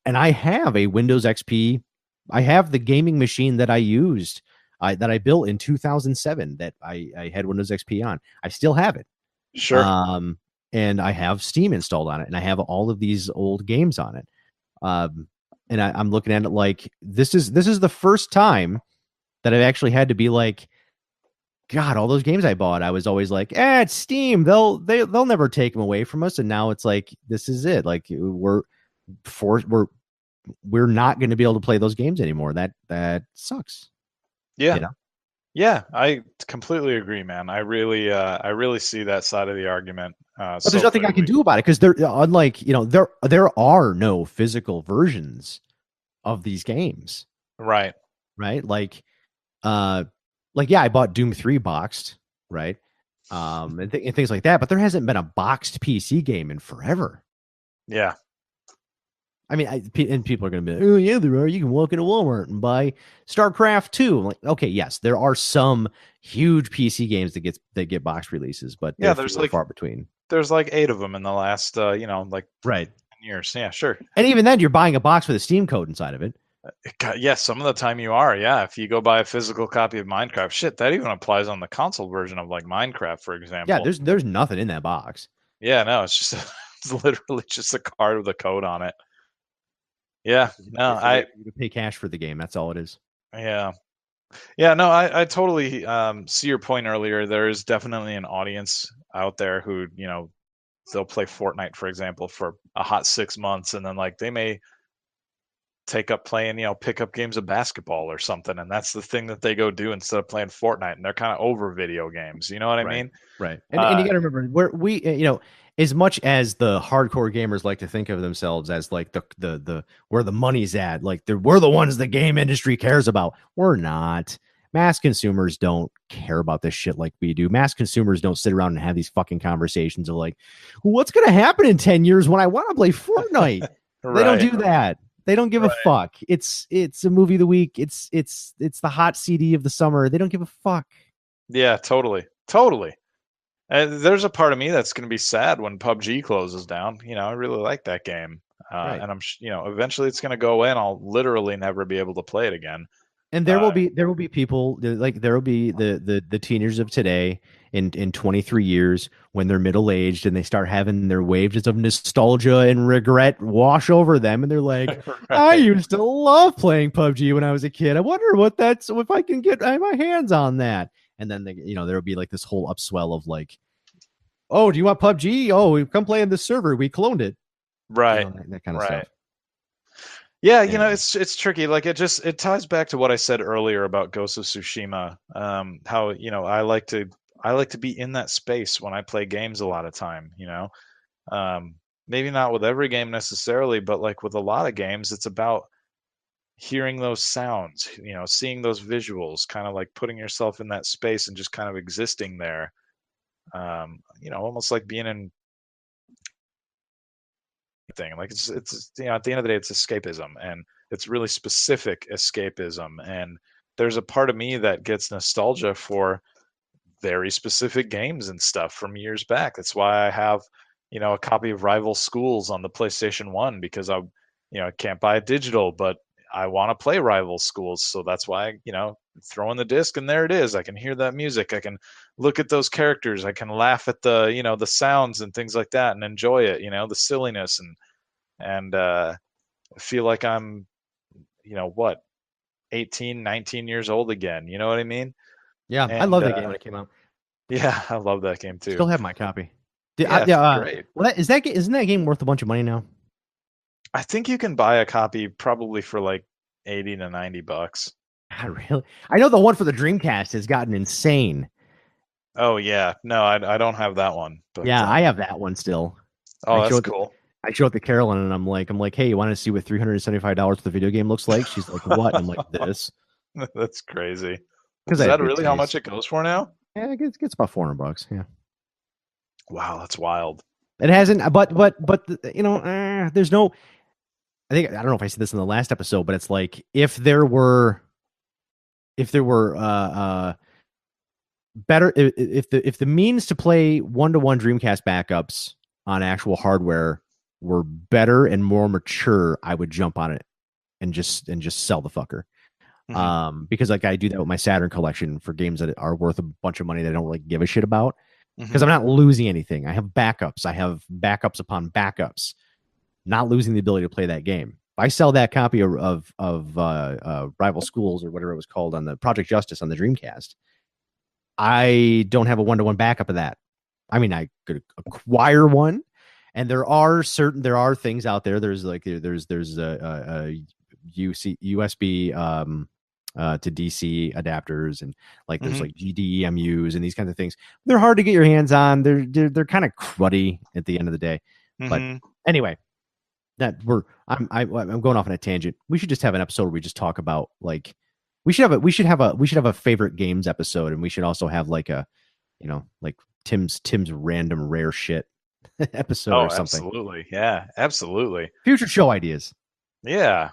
[SPEAKER 2] And I have a Windows XP. I have the gaming machine that I used, that I built in 2007 that I had Windows XP on. I still have it.
[SPEAKER 1] Sure.
[SPEAKER 2] And I have Steam installed on it, and I have all of these old games on it. And I'm looking at it like this is the first time that I've actually had to be like, God, all those games I bought, I was always like, it's Steam. They'll never take them away from us. And now it's like, this is it. Like we're not going to be able to play those games anymore. That sucks.
[SPEAKER 1] Yeah. Yeah, I completely agree, man. I really see that side of the argument.
[SPEAKER 2] But there's nothing I can do about it because they're unlike, there are no physical versions of these games.
[SPEAKER 1] Right.
[SPEAKER 2] Like, yeah, I bought Doom 3 boxed, right? And things like that, but there hasn't been a boxed PC game in forever.
[SPEAKER 1] Yeah.
[SPEAKER 2] I mean, and people are going to be like, oh, yeah, there are. You can walk into Walmart and buy StarCraft 2. I'm like, okay, yes, there are some huge PC games that get box releases, but
[SPEAKER 1] yeah, there's like
[SPEAKER 2] far between.
[SPEAKER 1] There's like 8 of them in the last, like
[SPEAKER 2] right
[SPEAKER 1] 10 years. Yeah, sure.
[SPEAKER 2] And even then, you're buying a box with a Steam code inside of it.
[SPEAKER 1] Yes, some of the time you are. Yeah, if you go buy a physical copy of Minecraft, shit, that even applies on the console version of like Minecraft, for example.
[SPEAKER 2] Yeah, there's nothing in that box.
[SPEAKER 1] Yeah, no, it's just it's literally just a card with a code on it. Yeah, no,
[SPEAKER 2] you pay cash for the game. That's all it is.
[SPEAKER 1] Yeah, yeah, no, I totally see your point earlier. There is definitely an audience out there who they'll play Fortnite, for example, for a hot 6 months, and then like they may take up playing, pick up games of basketball or something, and that's the thing that they go do instead of playing Fortnite, and they're kind of over video games. You know what I mean?
[SPEAKER 2] Right. And you got to remember, as much as the hardcore gamers like to think of themselves as like the where the money's at, like we're the ones the game industry cares about. We're not. Mass consumers don't care about this shit like we do. Mass consumers don't sit around and have these fucking conversations of like, what's going to happen in 10 years when I want to play Fortnite? Right. They don't do that. They don't give a fuck. It's a movie of the week. It's the hot CD of the summer. They don't give a fuck.
[SPEAKER 1] Yeah, totally. And there's a part of me that's going to be sad when PUBG closes down. I really like that game, and I'm eventually it's going to go away, and I'll literally never be able to play it again.
[SPEAKER 2] And there will be people like there will be the teenagers of today in 23 years when they're middle aged and they start having their waves of nostalgia and regret wash over them, and they're like, right. I used to love playing PUBG when I was a kid. I wonder if I can get my hands on that. And then there will be like this whole upswell of like, oh, do you want PUBG? Oh, we come play in this server. We cloned it.
[SPEAKER 1] Right.
[SPEAKER 2] That kind of stuff.
[SPEAKER 1] Yeah, it's tricky. Like it ties back to what I said earlier about Ghost of Tsushima. How I like to be in that space when I play games a lot of time. Maybe not with every game necessarily, but like with a lot of games, it's about hearing those sounds, seeing those visuals, kind of like putting yourself in that space and just kind of existing there. Almost like being in thing. Like it's at the end of the day, it's escapism, and it's really specific escapism. And there's a part of me that gets nostalgia for very specific games and stuff from years back. That's why I have, a copy of Rival Schools on the PlayStation 1 because I can't buy it digital, but I want to play Rival Schools. So that's why, throw in the disc and there it is. I can hear that music. I can look at those characters. I can laugh at the sounds and things like that and enjoy it, the silliness and feel like I'm, what, 18, 19 years old again. You know what I mean?
[SPEAKER 2] Yeah, I
[SPEAKER 1] And
[SPEAKER 2] love that game when it came out.
[SPEAKER 1] yeah, I love that game too.
[SPEAKER 2] Still have my copy.
[SPEAKER 1] Yeah, it's great.
[SPEAKER 2] Well, isn't that game worth a bunch of money now?
[SPEAKER 1] I think you can buy a copy probably for like 80 to 90 bucks.
[SPEAKER 2] God, really? I know the one for the Dreamcast has gotten insane.
[SPEAKER 1] Oh yeah, no, I don't have that one. But,
[SPEAKER 2] yeah, I have that one still.
[SPEAKER 1] Oh, that's cool.
[SPEAKER 2] I show it to Carolyn and I'm like, hey, you want to see what $375 for the video game looks like? She's like, what? I'm like, this.
[SPEAKER 1] That's crazy.
[SPEAKER 2] Is
[SPEAKER 1] that really how much it goes for now?
[SPEAKER 2] Yeah, it gets about $400. Yeah.
[SPEAKER 1] Wow, that's wild.
[SPEAKER 2] It hasn't, but there's no. I don't know if I said this in the last episode, but it's like if there were better if the means to play 1-to-1 Dreamcast backups on actual hardware were better and more mature, I would jump on it and just sell the fucker. Mm-hmm. Because like I do that with my Saturn collection for games that are worth a bunch of money that I don't really give a shit about. Because I'm not losing anything. I have backups. I have backups upon backups. Not losing the ability to play that game. If I sell that copy of Rival Schools or whatever it was called on the Project Justice on the Dreamcast, I don't have a 1-to-1 backup of that. I mean, I could acquire one, and there are things out there. There's a USB to DC adapters, and like there's like GDEMUs and these kinds of things. They're hard to get your hands on. They're kind of cruddy at the end of the day. But anyway, I'm going off on a tangent. We should just have an episode where we just talk about like we should have a favorite games episode, and we should also have like a like Tim's random rare shit episode or something.
[SPEAKER 1] Absolutely. Yeah, absolutely.
[SPEAKER 2] Future show ideas.
[SPEAKER 1] Yeah.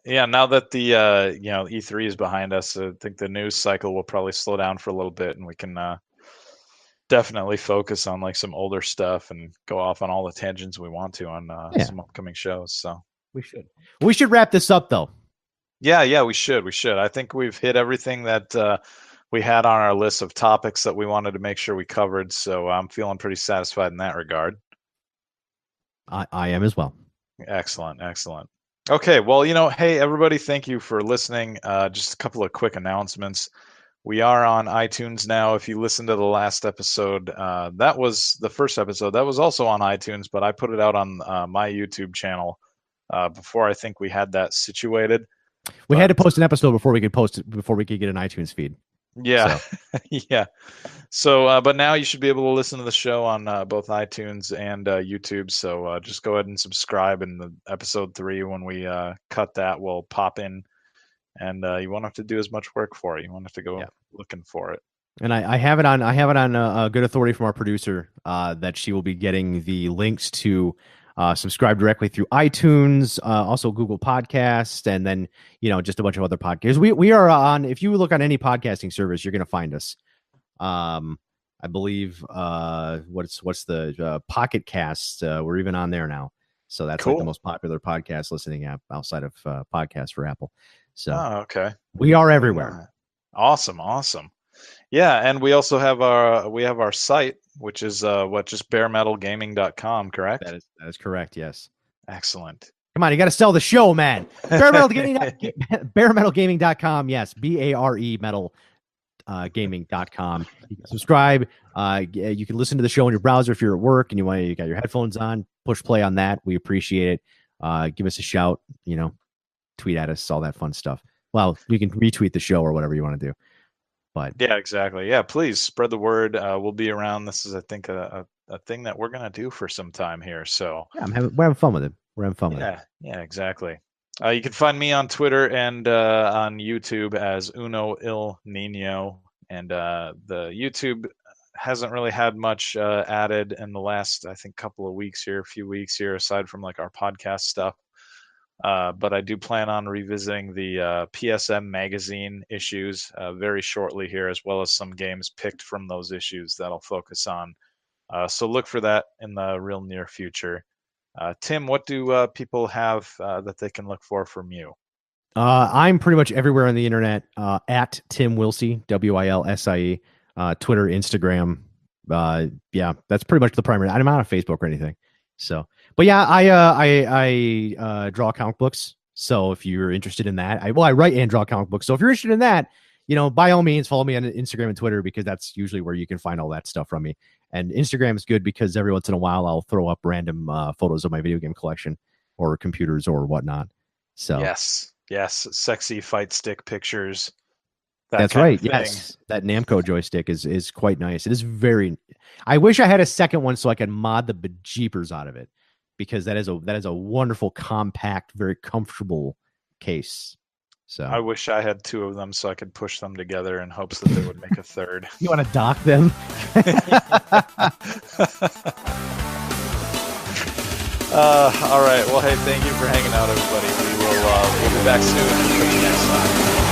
[SPEAKER 1] Now that the E3 is behind us, I think the news cycle will probably slow down for a little bit, and we can definitely focus on like some older stuff and go off on all the tangents we want to on some upcoming shows. So
[SPEAKER 2] we should wrap this up though.
[SPEAKER 1] Yeah, we should. I think we've hit everything that we had on our list of topics that we wanted to make sure we covered. So I'm feeling pretty satisfied in that regard.
[SPEAKER 2] I am as well.
[SPEAKER 1] Excellent. Okay, well, hey, everybody, thank you for listening. Just a couple of quick announcements. We are on iTunes now. If you listened to the last episode, that was the first episode. That was also on iTunes, but I put it out on my YouTube channel before I think we had that situated.
[SPEAKER 2] We had to post an episode before we could get an iTunes feed.
[SPEAKER 1] Yeah. So. Yeah. So, but now you should be able to listen to the show on both iTunes and YouTube. So just go ahead and subscribe. And the episode 3, when we cut that, will pop in, and you won't have to do as much work for it. You won't have to go looking for it.
[SPEAKER 2] And I have it on a good authority from our producer that she will be getting the links to subscribe directly through iTunes, also Google Podcasts, and then just a bunch of other podcasts. We are on. If you look on any podcasting service, you're going to find us. I believe what's the Pocket Casts? We're even on there now, so that's cool. Like the most popular podcast listening app outside of podcasts for Apple. So
[SPEAKER 1] okay,
[SPEAKER 2] we are everywhere.
[SPEAKER 1] Awesome. Yeah, and we also have our site, which is just baremetalgaming.com, correct?
[SPEAKER 2] That is correct, yes.
[SPEAKER 1] Excellent.
[SPEAKER 2] Come on, you got to sell the show, man. baremetalgaming.com, yes. BARE metal gaming.com. You can subscribe. You can listen to the show in your browser if you're at work and you got your headphones on. Push play on that. We appreciate it. Give us a shout, tweet at us, all that fun stuff. Well, you can retweet the show or whatever you want to do. But
[SPEAKER 1] yeah, exactly. Yeah, please spread the word. We'll be around. This is, I think, a thing that we're gonna do for some time here. So
[SPEAKER 2] yeah, we're having fun with it. We're having fun with it.
[SPEAKER 1] Yeah, exactly. You can find me on Twitter and on YouTube as Uno Il Nino, and the YouTube hasn't really had much added in the last, I think, few weeks here, aside from like our podcast stuff. But I do plan on revisiting the PSM magazine issues very shortly here, as well as some games picked from those issues that I'll focus on. So look for that in the real near future. Tim, what do people have that they can look for from you?
[SPEAKER 2] I'm pretty much everywhere on the internet at Tim Wilsie, Wilsie, Twitter, Instagram. Yeah, that's pretty much the primary. I'm not on Facebook or anything. So, but yeah, I draw comic books. So if you're interested in that, I write and draw comic books. So if you're interested in that, by all means, follow me on Instagram and Twitter, because that's usually where you can find all that stuff from me. And Instagram is good because every once in a while I'll throw up random photos of my video game collection or computers or whatnot. So
[SPEAKER 1] yes, sexy fight stick pictures.
[SPEAKER 2] That's right. Yes, that Namco joystick is quite nice. It is very. I wish I had a second one so I could mod the bejeepers out of it, because that is a wonderful, compact, very comfortable case. So
[SPEAKER 1] I wish I had two of them so I could push them together in hopes that they would make a third.
[SPEAKER 2] You want to dock them?
[SPEAKER 1] All right. Well, hey, thank you for hanging out, everybody. We'll be back soon. Next time.